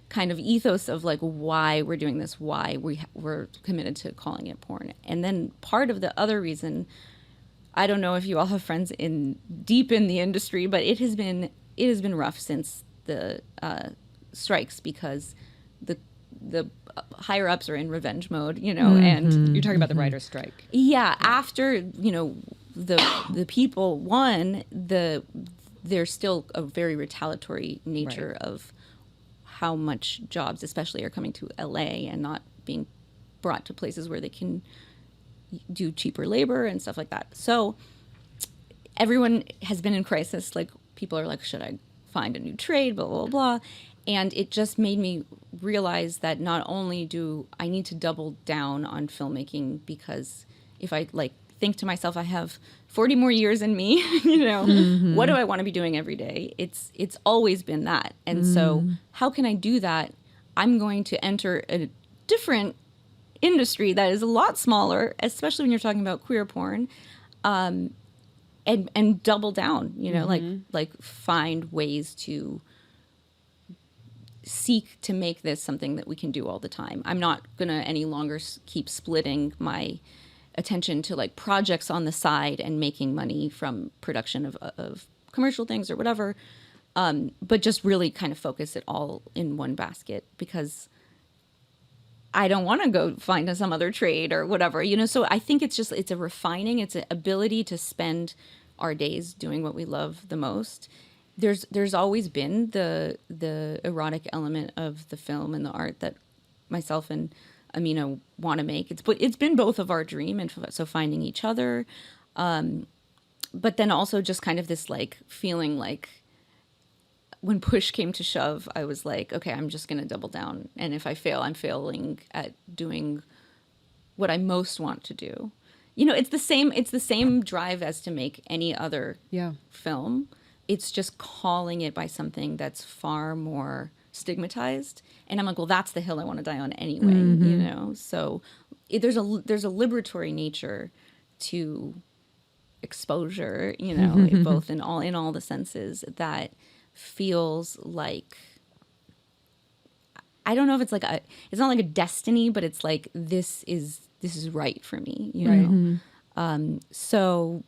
kind of ethos of like why we're doing this, why we're committed to calling it porn. And then part of the other reason, I don't know if you all have friends deep in the industry, but it has been rough since the strikes, because the higher ups are in revenge mode, you know. And you're talking about the writer's strike. Yeah, after, you know, the people, there's still a very retaliatory nature of how much jobs, especially, are coming to LA and not being brought to places where they can do cheaper labor and stuff like that. So everyone has been in crisis. Like, people are like, should I find a new trade, blah, blah, blah. And it just made me realize that not only do I need to double down on filmmaking, because if I like think to myself, I have 40 more years in me, what do I want to be doing every day? It's always been that. And so how can I do that? I'm going to enter a different industry that is a lot smaller, especially when you're talking about queer porn, and double down, like find ways to seek to make this something that we can do all the time. I'm not gonna any longer keep splitting my attention to like projects on the side and making money from production of commercial things or whatever, but just really kind of focus it all in one basket, because I don't want to go find some other trade or whatever, so I think it's a refining, it's an ability to spend our days doing what we love the most. There's always been the erotic element of the film and the art that myself and Amina want to make. It's been both of our dream, and so finding each other, but then also just kind of this like feeling like when push came to shove, I was like, okay, I'm just gonna double down, and if I fail, I'm failing at doing what I most want to do. It's the same drive as to make any other film. It's just calling it by something that's far more stigmatized. And I'm like, well, that's the hill I want to die on anyway, So there's a liberatory nature to exposure, both in all the senses, that feels like, I don't know if it's like it's not like a destiny, but it's like this is right for me, so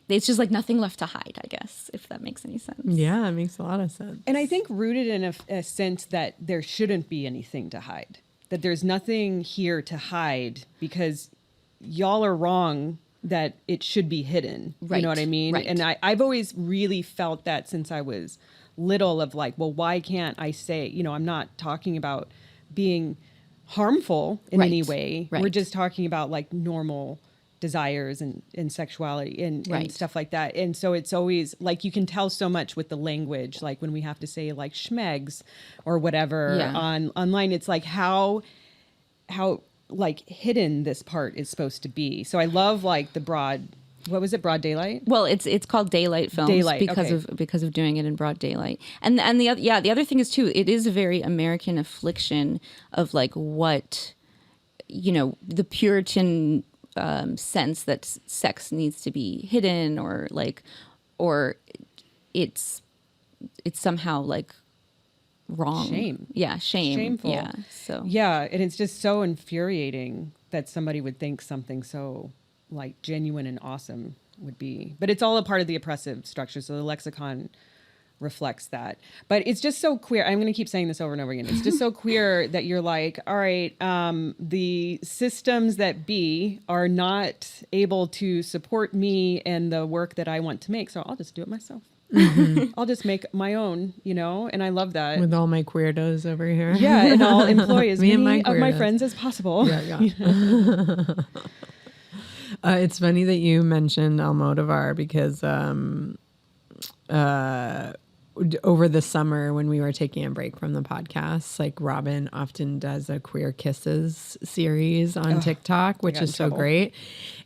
it's just like nothing left to hide, I guess, if that makes any sense. Yeah, it makes a lot of sense. And I think rooted in a sense that there shouldn't be anything to hide, that there's nothing here to hide, because y'all are wrong that it should be hidden. Right. You know what I mean? Right. And I've always really felt that since I was little, of like, well, why can't I say, I'm not talking about being harmful in any way. Right. We're just talking about like normal desires and sexuality and stuff like that. And so it's always like, you can tell so much with the language, like when we have to say like schmegs or whatever online, it's like how like hidden this part is supposed to be. So I love like the broad daylight? Well, it's called daylight films because of doing it in broad daylight. And the other thing is too, it is a very American affliction of like what, the Puritan sense that sex needs to be hidden, or it's somehow like wrong. Shame. Yeah, shame. Shameful. Yeah. So and it's just so infuriating that somebody would think something so like genuine and awesome would be. But it's all a part of the oppressive structure, so the lexicon reflects that. But it's just so queer. I'm going to keep saying this over and over again. It's just so queer that you're like, all right, the systems that be are not able to support me and the work that I want to make, so I'll just do it myself. I'll just make my own, and I love that. With all my queerdos over here. Yeah, and I'll employ as many of my friends as possible. Yeah. It's funny that you mentioned Almodovar, because over the summer when we were taking a break from the podcast, like Robin often does a Queer Kisses series on TikTok, which is so great.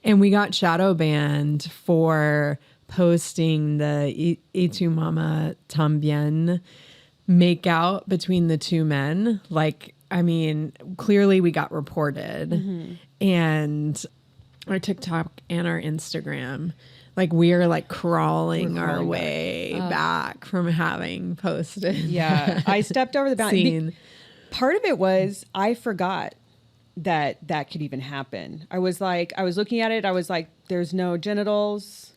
And we got shadow banned for posting the Y tu mama tambien make out between the two men. Like, I mean, clearly we got reported. And our TikTok and our Instagram, like we are like crawling our way back from having posted. Yeah, I stepped over the boundary. Part of it was I forgot that could even happen. I was looking at it. I was like, there's no genitals.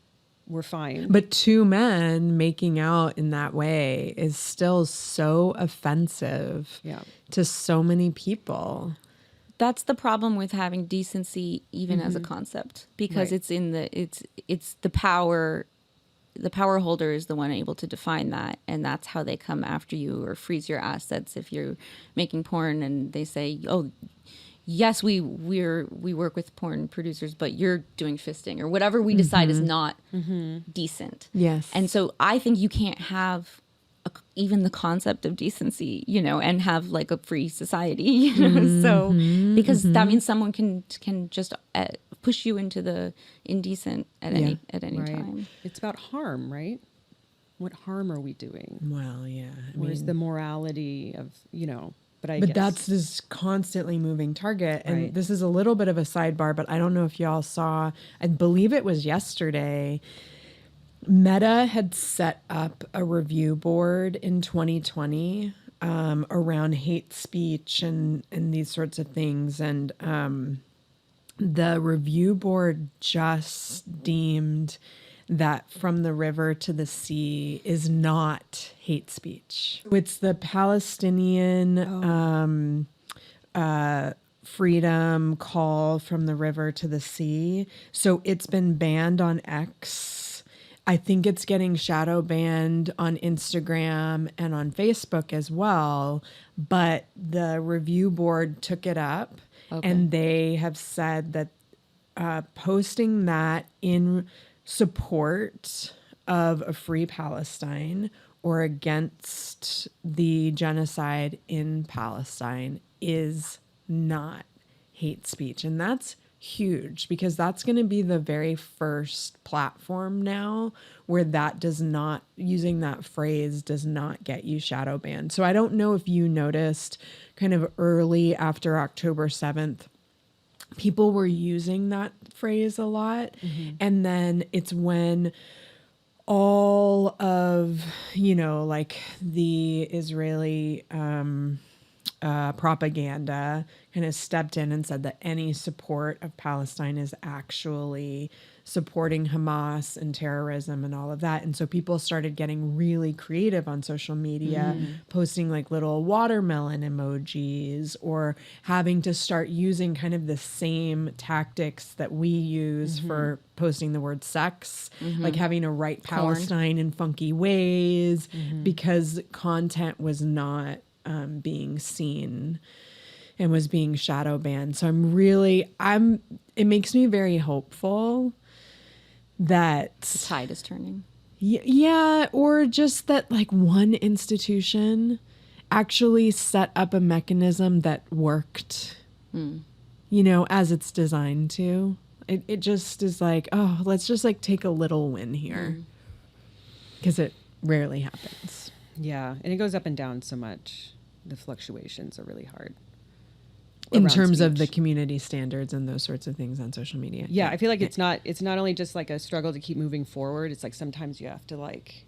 We're fine. But two men making out in that way is still so offensive to so many people. that's the problem with having decency even as a concept, because it's in the it's the power holder is the one able to define that, and that's how they come after you or freeze your assets if you're making porn and they say, oh yes, we work with porn producers, but you're doing fisting or whatever we decide is not decent. Yes. And so I think you can't have even the concept of decency, you know, and have like a free society, you know. So because that means someone can just push you into the indecent at any time. It's about harm, right? What harm are we doing? Well, yeah. Where's the morality of, you know, but guess that's this constantly moving target. And this is a little bit of a sidebar, but I don't know if y'all saw, I believe it was yesterday, Meta had set up a review board in 2020 around hate speech and these sorts of things. And the review board just deemed that From the River to the Sea is not hate speech. It's the Palestinian freedom call from the river to the sea. So it's been banned on X. I think it's getting shadow banned on Instagram and on Facebook as well. But the review board took it up, and they have said that posting that in support of a free Palestine or against the genocide in Palestine is not hate speech. And that's huge, because that's going to be the very first platform now where that does not, using that phrase does not get you shadow banned. So I don't know if you noticed kind of early after October 7th, people were using that phrase a lot. And then it's when all of, you know, like the Israeli propaganda kind of stepped in and said that any support of Palestine is actually supporting Hamas and terrorism and all of that. And so people started getting really creative on social media, posting like little watermelon emojis, or having to start using kind of the same tactics that we use for posting the word sex, like having to write Palestine in funky ways, because content was not being seen and was being shadow banned. So it makes me very hopeful that The tide is turning. Yeah, or just that like one institution actually set up a mechanism that worked, you know, as it's designed to. It just is like, oh, let's just like take a little win here, because it rarely happens. Yeah, and it goes up and down so much. The fluctuations are really hard. In terms of the community standards and those sorts of things on social media. Yeah, I feel like it's not only just like a struggle to keep moving forward. It's like sometimes you have to like,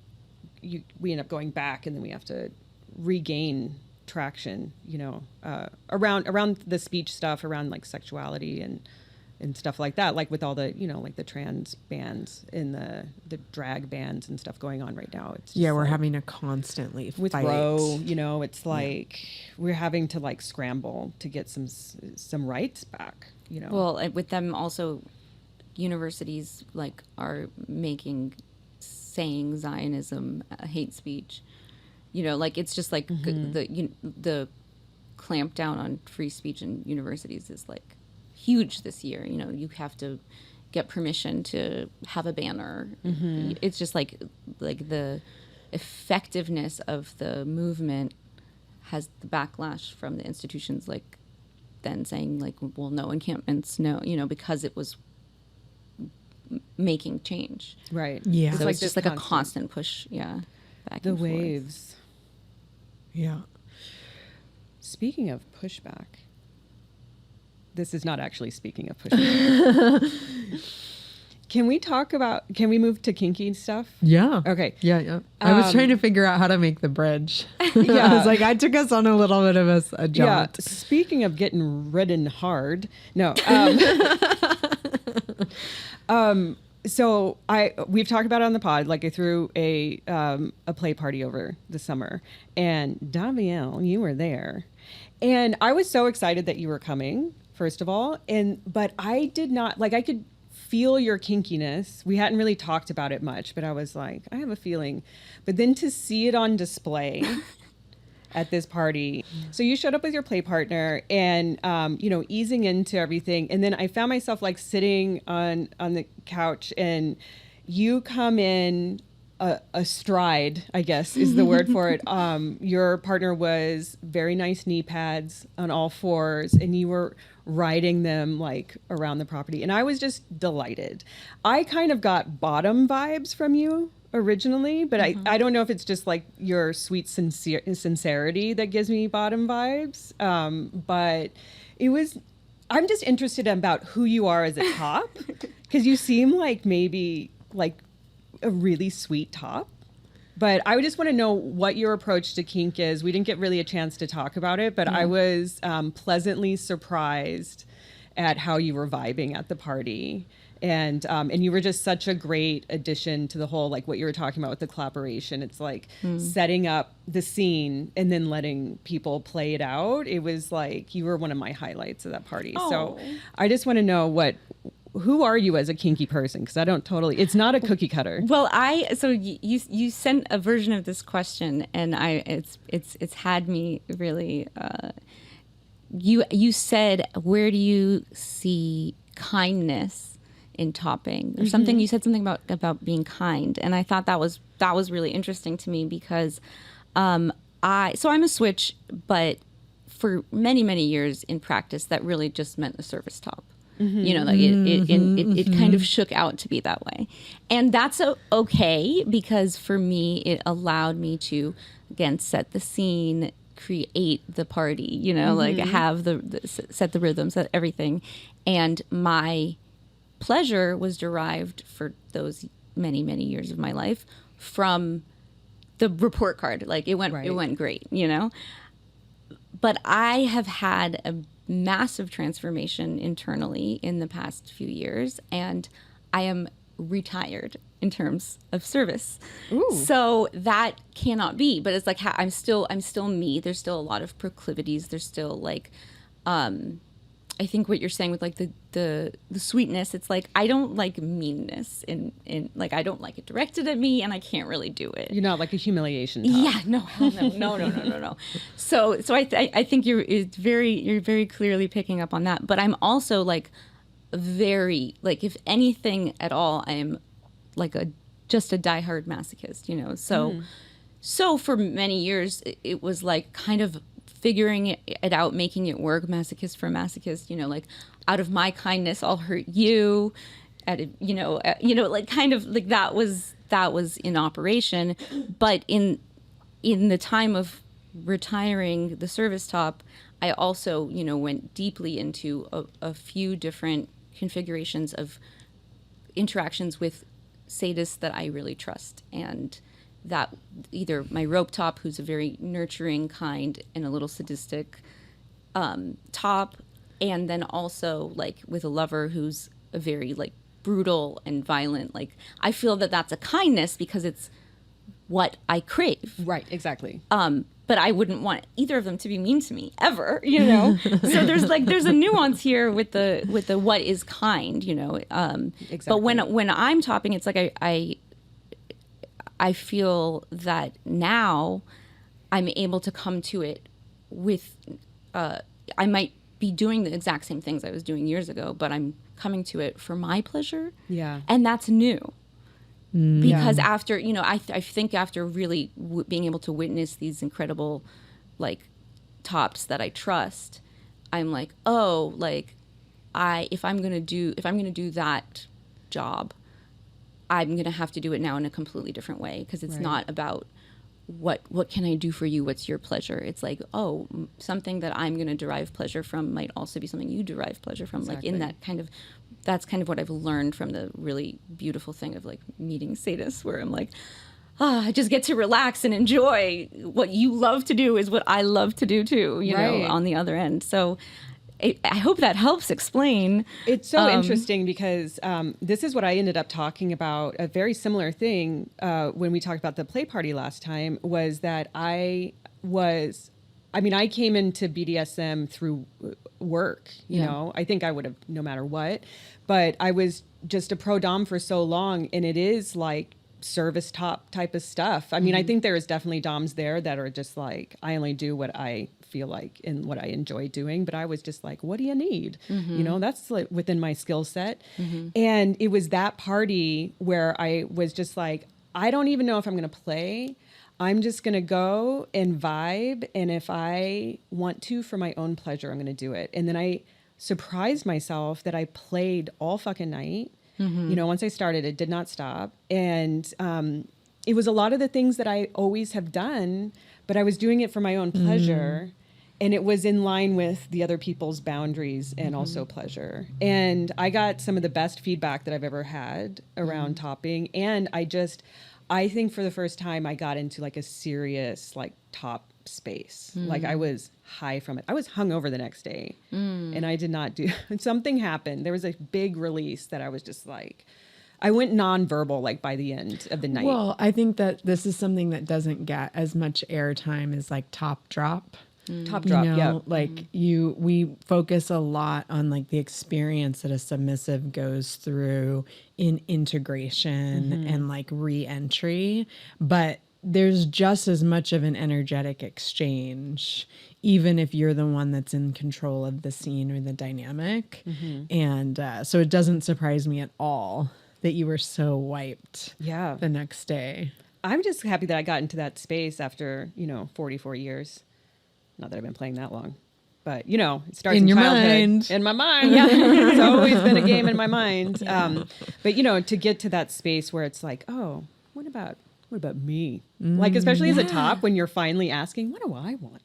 we end up going back, and then we have to regain traction, you know, around the speech stuff, around like sexuality and stuff like that, like with all the, you know, like the trans bans and the drag bans and stuff going on right now. It's just we're like, having to constantly with fight. Roe, you know, it's like we're having to like scramble to get some rights back, you know. Well, with them also, universities like are making saying Zionism hate speech. You know, like it's just like the clampdown on free speech in universities is like huge this year. You know, you have to get permission to have a banner. It's just like the effectiveness of the movement has the backlash from the institutions, like then saying like, well, no encampments, no, you know, because it was making change. Right. Yeah. So like it's just like a constant push. Yeah. Back the and forth. waves. Yeah. Speaking of pushback, this is not actually speaking of pushback. Can we move to kinky stuff? Yeah. Okay. Yeah. I was trying to figure out how to make the bridge. Yeah. I was like, I took us on a little bit of a jaunt. Yeah. Speaking of getting ridden hard, no. So we've talked about it on the pod. Like I threw a play party over the summer, and Daviel, you were there, And I was so excited that you were coming, first of all. But I did not, like, I could feel your kinkiness. We hadn't really talked about it much, but I was like, I have a feeling. But then to see it on display at this party. So you showed up with your play partner and, easing into everything. And then I found myself like sitting on the couch and you come in astride, I guess is the word for it. Your partner was very nice knee pads on all fours and you were riding them like around the property. And I was just delighted. I kind of got bottom vibes from you originally, but I don't know if it's just like your sweet sincerity that gives me bottom vibes. But I'm just interested about who you are as a top because you seem like maybe like a really sweet top. But I would just want to know what your approach to kink is. We didn't get really a chance to talk about it, but I was pleasantly surprised at how you were vibing at the party. And you were just such a great addition to the whole, like what you were talking about with the collaboration. It's like setting up the scene and then letting people play it out. It was like you were one of my highlights of that party. Oh. So I just want to know who are you as a kinky person? Because I don't it's not a cookie cutter. Well, you sent a version of this question, and it's had me really. You said, where do you see kindness in topping or something? You said something about being kind, and I thought that was really interesting to me because I'm a switch, but for many years in practice, that really just meant a service top. It kind of shook out to be that way. And that's okay because for me, it allowed me to, again, set the scene, create the party, like have set the rhythms, set everything. And my pleasure was derived for those many years of my life from the report card. Like it went great, But I have had a massive transformation internally in the past few years, and I am retired in terms of service. Ooh. So that cannot be, but it's like I'm still me. There's still a lot of proclivities. There's still like I think what you're saying with like the sweetness, it's like I don't like meanness in like I don't like it directed at me, and I can't really do it. You're not like a humiliation top. Yeah, no. So I think you're very clearly picking up on that. But I'm also like very like if anything at all, I'm like just a diehard masochist, So for many years it was like kind of figuring it out, making it work, masochist for masochist, like out of my kindness, I'll hurt you, like kind of like that was in operation. But in the time of retiring the service top, I also, went deeply into a few different configurations of interactions with sadists that I really trust. And that either my rope top, who's a very nurturing, kind, and a little sadistic top, and then also like with a lover who's a very like brutal and violent. Like I feel that that's a kindness because it's what I crave. Right, exactly. But I wouldn't want either of them to be mean to me ever, So there's a nuance here with the what is kind, Exactly. But when I'm topping, it's like I feel that now I'm able to come to it with, I might be doing the exact same things I was doing years ago, but I'm coming to it for my pleasure. Yeah. And that's new. Because after, I think after really being able to witness these incredible, like, tops that I trust, I'm like, oh, like, if I'm gonna do that job, I'm gonna have to do it now in a completely different way because it's not about what can I do for you? What's your pleasure? It's like, oh, something that I'm gonna derive pleasure from might also be something you derive pleasure from. Exactly. Like in that kind of. That's kind of what I've learned from the really beautiful thing of like meeting sadists, where I'm like, I just get to relax and enjoy what you love to do is what I love to do too, you know, on the other end. So I hope that helps explain. It's so interesting because this is what I ended up talking about. A very similar thing when we talked about the play party last time was that I was I mean, I came into BDSM through work, you know, I think I would have no matter what, but I was just a pro dom for so long, and it is like service top type of stuff. I mean, I think there is definitely doms there that are just like, I only do what I feel like and what I enjoy doing, but I was just like, what do you need? You know, that's like within my skill set. And it was that party where I was just like, I don't even know if I'm going to play. I'm just going to go and vibe. And if I want to, for my own pleasure, I'm going to do it. And then I surprised myself that I played all fucking night. You know, once I started, it did not stop. And it was a lot of the things that I always have done, but I was doing it for my own pleasure. And it was in line with the other people's boundaries and also pleasure. And I got some of the best feedback that I've ever had around topping. And I think for the first time, I got into like a serious like top space. Like I was high from it. I was hungover the next day and I did not do, something happened. There was a big release that I was just like, I went nonverbal like by the end of the night. Well, I think that this is something that doesn't get as much airtime as like top drop. Top drop, yeah. Like we focus a lot on like the experience that a submissive goes through in integration and like re-entry, but there's just as much of an energetic exchange, even if you're the one that's in control of the scene or the dynamic. And so it doesn't surprise me at all that you were so wiped the next day. I'm just happy that I got into that space after, 44 years. Not that I've been playing that long, but it starts in your childhood. mind. In my mind. Yeah. It's always been a game in my mind. But to get to that space where it's like, oh, what about me? Like, especially as a top, when you're finally asking, what do I want?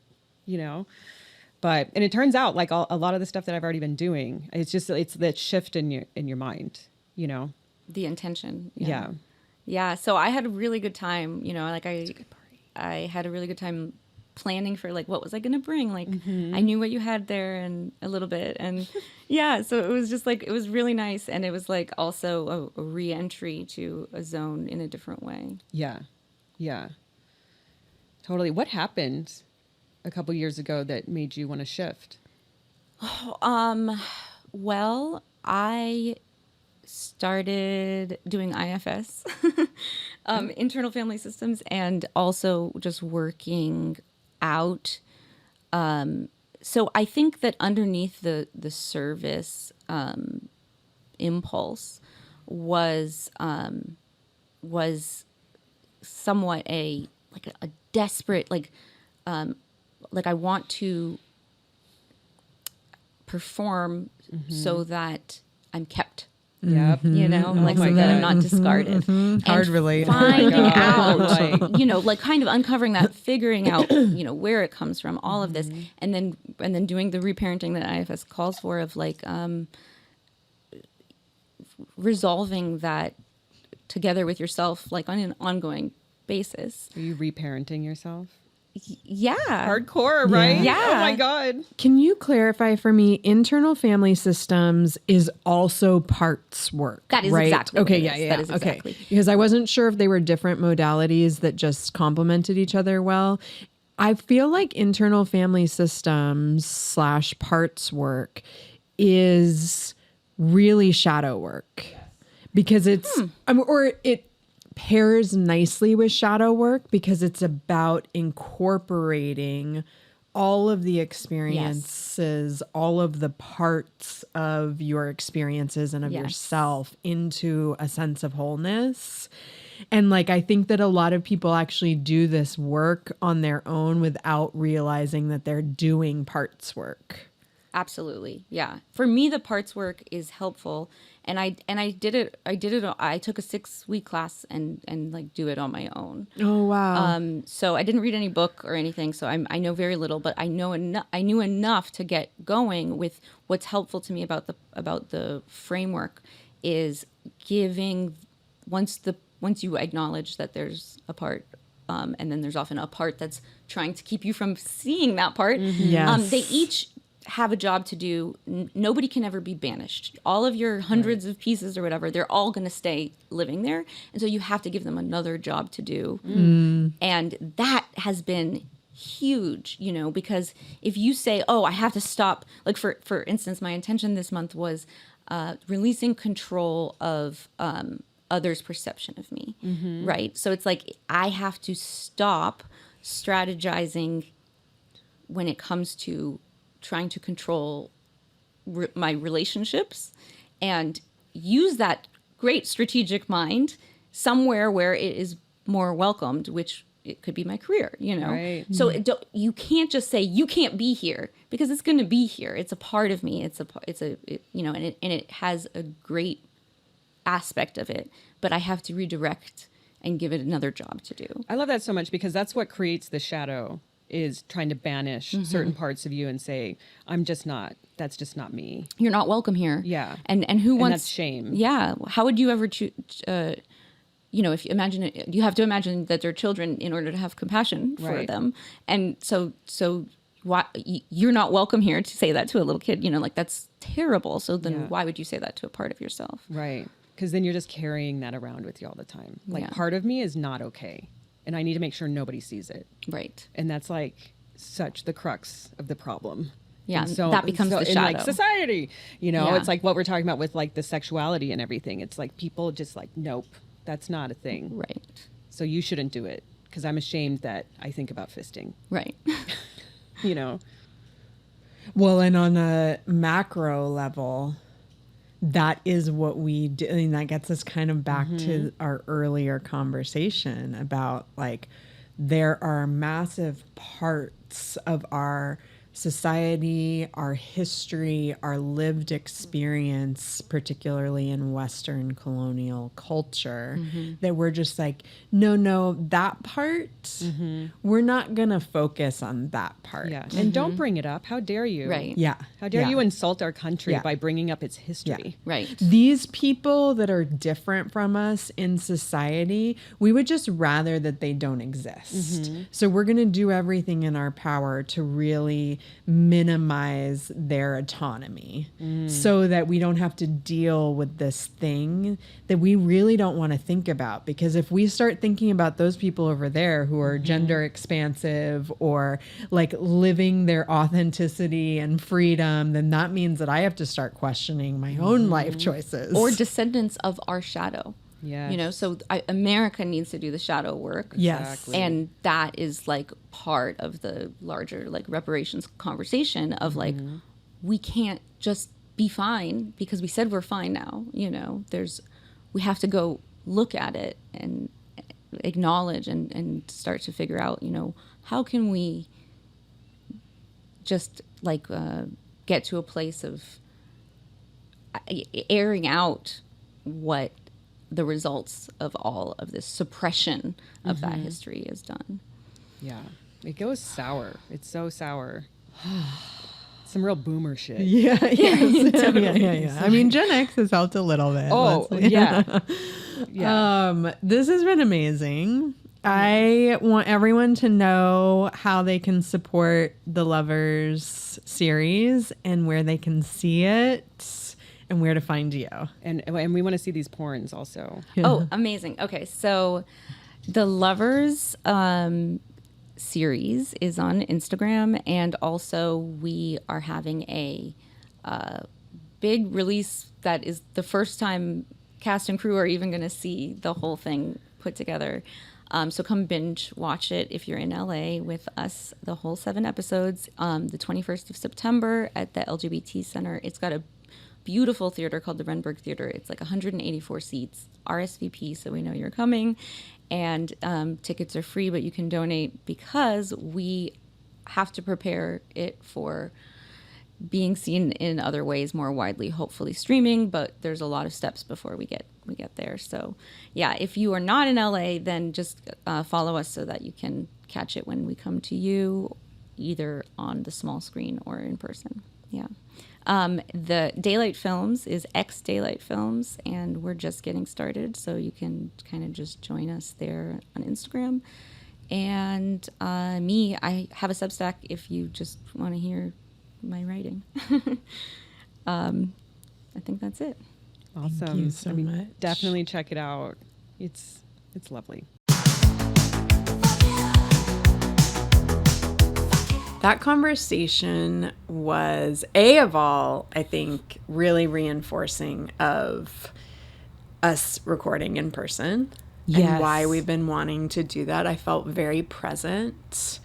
But, and it turns out like a lot of the stuff that I've already been doing, it's that shift in your mind, The intention. Yeah. So I had a really good time, I had a really good time planning for like what was I gonna bring, like I knew what you had there and a little bit, and so it was just like it was really nice, and it was like also a re-entry to a zone in a different way. Yeah, totally. What happened a couple years ago that made you want to shift? Well, I started doing IFS, internal family systems, and also just working out. So I think that underneath the service impulse was somewhat a desperate like I want to perform so that I'm kept. Yep. So that I'm not discarded. Hard relate. Finding out, kind of uncovering that, figuring out, where it comes from, all of this, and then doing the reparenting that IFS calls for of like resolving that together with yourself, like on an ongoing basis. Are you reparenting yourself? Yeah. Hardcore, right? Yeah. Oh my God. Can you clarify for me, internal family systems is also parts work? That is right? exactly okay, what it is. That is exactly. Okay. Because I wasn't sure if they were different modalities that just complemented each other well. I feel like internal family systems / parts work is really shadow work because it's, or it pairs nicely with shadow work because it's about incorporating all of the experiences, all of the parts of your experiences and of yourself into a sense of wholeness. And I think that a lot of people actually do this work on their own without realizing that they're doing parts work. Absolutely. Yeah. For me, the parts work is helpful. And I did it. I took a 6-week class and do it on my own. Oh, wow. So I didn't read any book or anything. So I know very little, but I knew enough to get going with what's helpful to me about the framework is giving once you acknowledge that there's a part, and then there's often a part that's trying to keep you from seeing that part. Yes. They each have a job to do. Nobody can ever be banished. All of your hundreds of pieces or whatever, they're all going to stay living there. And so you have to give them another job to do. And that has been huge, you know, because if you say, oh, I have to stop, like for instance, my intention this month was releasing control of others' perception of me, right? So it's like I have to stop strategizing when it comes to trying to control my relationships and use that great strategic mind somewhere where it is more welcomed, which it could be my career, you know? Right. So you can't just say, you can't be here, because it's going to be here. It's a part of me. You know, and it has a great aspect of it, but I have to redirect and give it another job to do. I love that so much, because that's what creates the shadow, is trying to banish certain parts of you and say, that's just not me. You're not welcome here. Yeah. And who wants... And that's shame. Yeah. How would you ever choose... you know, if you imagine it, you have to imagine that they're children in order to have compassion for them. And so why you're not welcome here to say that to a little kid, you know, like that's terrible. So then why would you say that to a part of yourself? Right. Because then you're just carrying that around with you all the time. Like part of me is not okay. And I need to make sure nobody sees it. Right. And that's like such the crux of the problem. Yeah, and so that becomes the in shadow. like society, you know, it's like what we're talking about with like the sexuality and everything. It's like people just like, nope, that's not a thing. Right. So you shouldn't do it, because I'm ashamed that I think about fisting. Right. You know? Well, and on a macro level, that is what we do. And that gets us kind of back to our earlier conversation about like, there are massive parts of our society, our history, our lived experience, particularly in Western colonial culture, that we're just like, no, that part, we're not going to focus on that part. Yeah. And don't bring it up. How dare you? Right. Yeah. How dare you insult our country Yeah. by bringing up its history? Yeah. Right. These people that are different from us in society, we would just rather that they don't exist. So we're going to do everything in our power to really minimize their autonomy so that we don't have to deal with this thing that we really don't want to think about. Because if we start thinking about those people over there who are gender expansive or like living their authenticity and freedom, then that means that I have to start questioning my own life choices. Or descendants of our shadow. Yes. You know, so America needs to do the shadow work. Yes. Exactly. And that is like part of the larger like reparations conversation of like, we can't just be fine because we said we're fine now. You know, we have to go look at it and acknowledge and start to figure out, you know, how can we just like get to a place of airing out what the results of all of this suppression of that history is done. Yeah. It goes sour. It's so sour. Some real boomer shit. Yeah. I mean, Gen X has helped a little bit. Oh, yeah. This has been amazing. I want everyone to know how they can support the Lovers series and where they can see it and where to find you. And we want to see these porns also. Oh, amazing. Okay, so the Lovers series is on Instagram, and also we are having a big release that is the first time cast and crew are even going to see the whole thing put together. So come binge watch it if you're in LA with us, the whole 7 episodes, the 21st of September at the LGBT Center. It's got a beautiful theater called the Renberg Theater. It's like 184 seats, RSVP, so we know you're coming. And tickets are free, but you can donate because we have to prepare it for being seen in other ways more widely, hopefully streaming, but there's a lot of steps before we get there. So yeah, if you are not in LA, then just follow us so that you can catch it when we come to you, either on the small screen or in person. Yeah. The Daylight Films is X Daylight Films, and we're just getting started, so you can kind of just join us there on Instagram. And I have a Substack if you just want to hear my writing. I think that's it. Awesome. Thank you so much. Definitely check it out. It's lovely. that conversation was of all, I think, really reinforcing of us recording in person. Yes. And why we've been wanting to do that. I felt very present,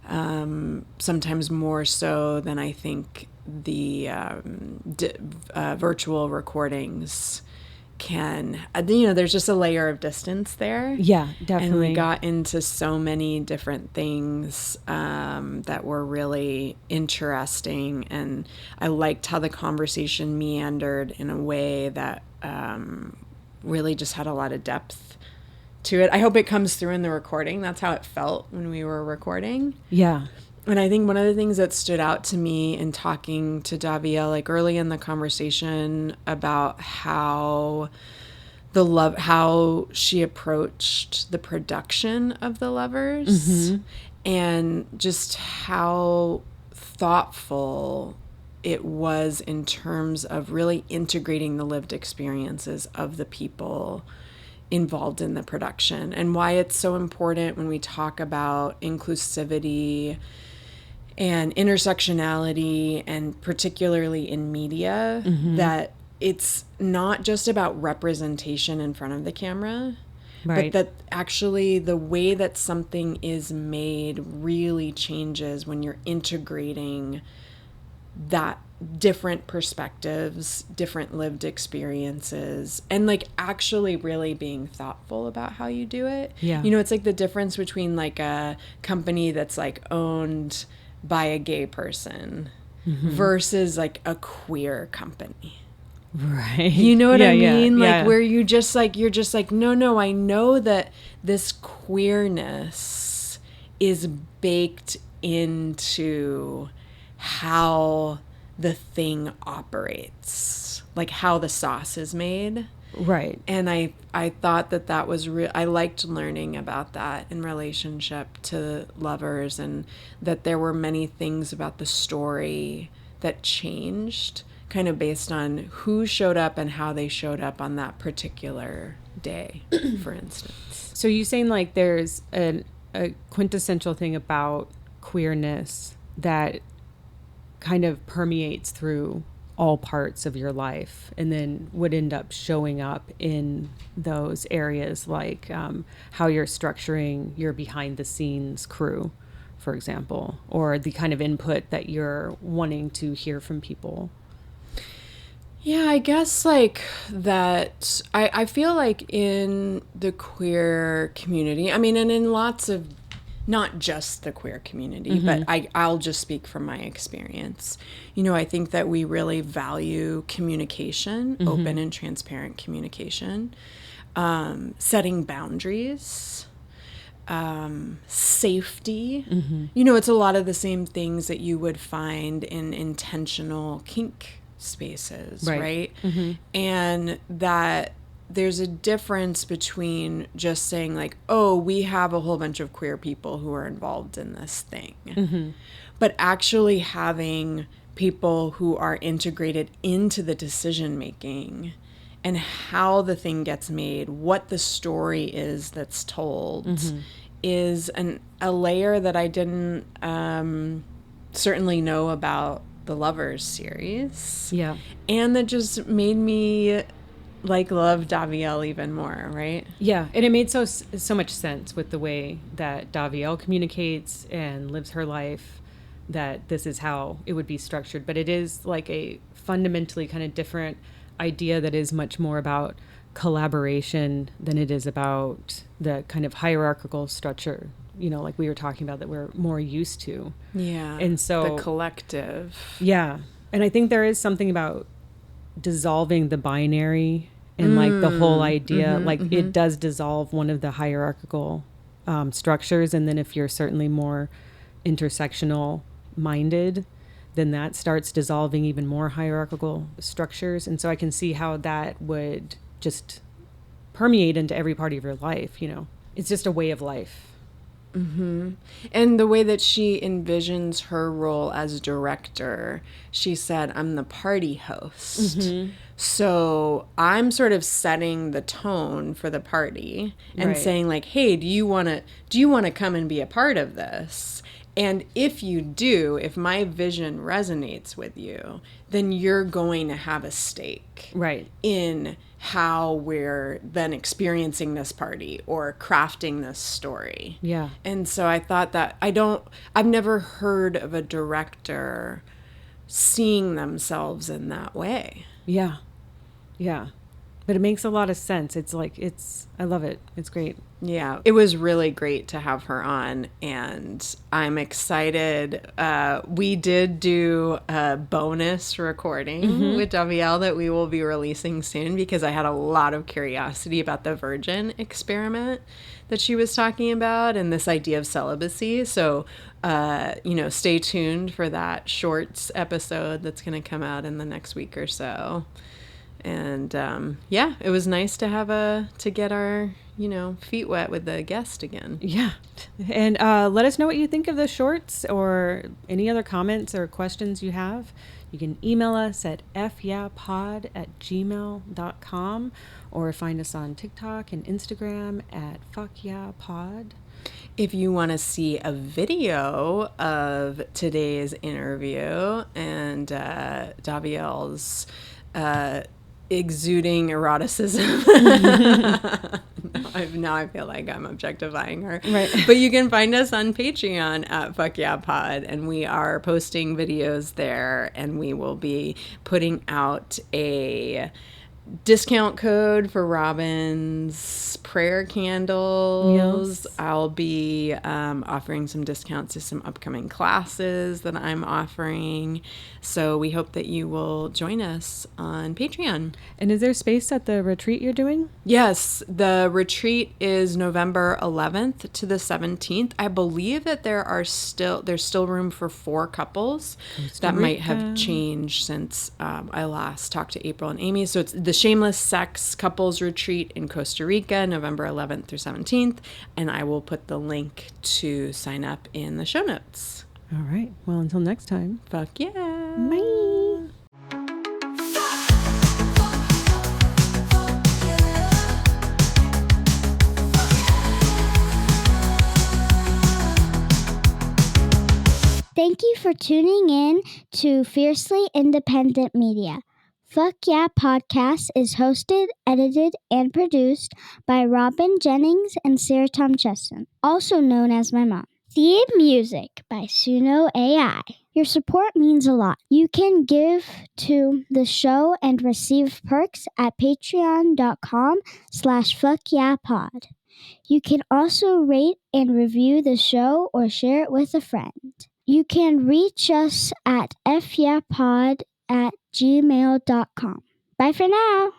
sometimes more so than I think the virtual recordings can. There's just a layer of distance there. Yeah, definitely. And we got into so many different things that were really interesting. And I liked how the conversation meandered in a way that really just had a lot of depth to it. I hope it comes through in the recording. That's how it felt when we were recording. Yeah. And I think one of the things that stood out to me in talking to Daviel, like early in the conversation about how she approached the production of The Lovers, and just how thoughtful it was in terms of really integrating the lived experiences of the people involved in the production, and why it's so important when we talk about inclusivity and intersectionality, and particularly in media, that it's not just about representation in front of the camera, right. but that actually the way that something is made really changes when you're integrating that different perspectives, different lived experiences, and like actually really being thoughtful about how you do it. Yeah. It's like the difference between like a company that's like owned by a gay person versus like a queer company. Right. You know what I mean? Like yeah. where you're just like, no, I know that this queerness is baked into how the thing operates, like how the sauce is made. Right. And I thought that was I liked learning about that in relationship to Lovers, and that there were many things about the story that changed kind of based on who showed up and how they showed up on that particular day, for instance. So you saying like there's a quintessential thing about queerness that kind of permeates through all parts of your life, and then would end up showing up in those areas, like how you're structuring your behind the scenes crew, for example, or the kind of input that you're wanting to hear from people. Yeah, I guess like that. I feel like in the queer community, I mean, and in lots of, not just the queer community, but I'll just speak from my experience. I think that we really value communication, open and transparent communication, setting boundaries, safety. It's a lot of the same things that you would find in intentional kink spaces, right? And that there's a difference between just saying like, oh, we have a whole bunch of queer people who are involved in this thing, but actually having people who are integrated into the decision making and how the thing gets made, what the story is that's told, is a layer that I didn't certainly know about the Lovers series. Yeah. And that just made me like love Daviel even more, right? Yeah, and it made so much sense with the way that Daviel communicates and lives her life, that this is how it would be structured. But it is like a fundamentally kind of different idea that is much more about collaboration than it is about the kind of hierarchical structure, like we were talking about, that we're more used to. Yeah. And so the collective. Yeah. And I think there is something about dissolving the binary and like the whole idea, it does dissolve one of the hierarchical structures. And then if you're certainly more intersectional minded, then that starts dissolving even more hierarchical structures. And so I can see how that would just permeate into every part of your life. It's just a way of life. And the way that she envisions her role as director, she said, I'm the party host. So I'm sort of setting the tone for the party and saying like, hey, do you want to come and be a part of this? And if you do, if my vision resonates with you, then you're going to have a stake in how we're then experiencing this party or crafting this story. Yeah. And so I thought that I've never heard of a director seeing themselves in that way. Yeah. Yeah. But it makes a lot of sense. It's like, I love it. It's great. Yeah, it was really great to have her on, and I'm excited. We did do a bonus recording with Daviel that we will be releasing soon, because I had a lot of curiosity about the virgin experiment that she was talking about and this idea of celibacy. So, stay tuned for that shorts episode that's going to come out in the next week or so. And it was nice to get our feet wet with the guest again. Yeah. And let us know what you think of the shorts, or any other comments or questions you have. You can email us at fyapod@gmail.com, or find us on TikTok and Instagram at fuckyapod. If you want to see a video of today's interview and Daviel's exuding eroticism. Now I feel like I'm objectifying her. Right. But you can find us on Patreon at Fuck Yeah Pod, and we are posting videos there, and we will be putting out a discount code for Robin's prayer candles. Yes. I'll be offering some discounts to some upcoming classes that I'm offering. So we hope that you will join us on Patreon. And is there space at the retreat you're doing? Yes, the retreat is November 11th to the 17th. I believe that there's still room for 4 couples. That might have changed since I last talked to April and Amy. So it's the Shameless Sex Couples Retreat in Costa Rica, November 11th through 17th. And I will put the link to sign up in the show notes. All right. Well, until next time. Fuck yeah. Bye. Thank you for tuning in to Fiercely Independent Media. Fuck Yeah Podcast is hosted, edited, and produced by Robin Jennings and Sarah Tomcheson, also known as my mom. Theme music by Suno AI. Your support means a lot. You can give to the show and receive perks at patreon.com/fuckyapod. You can also rate and review the show or share it with a friend. You can reach us at fyapod@gmail.com. Bye for now.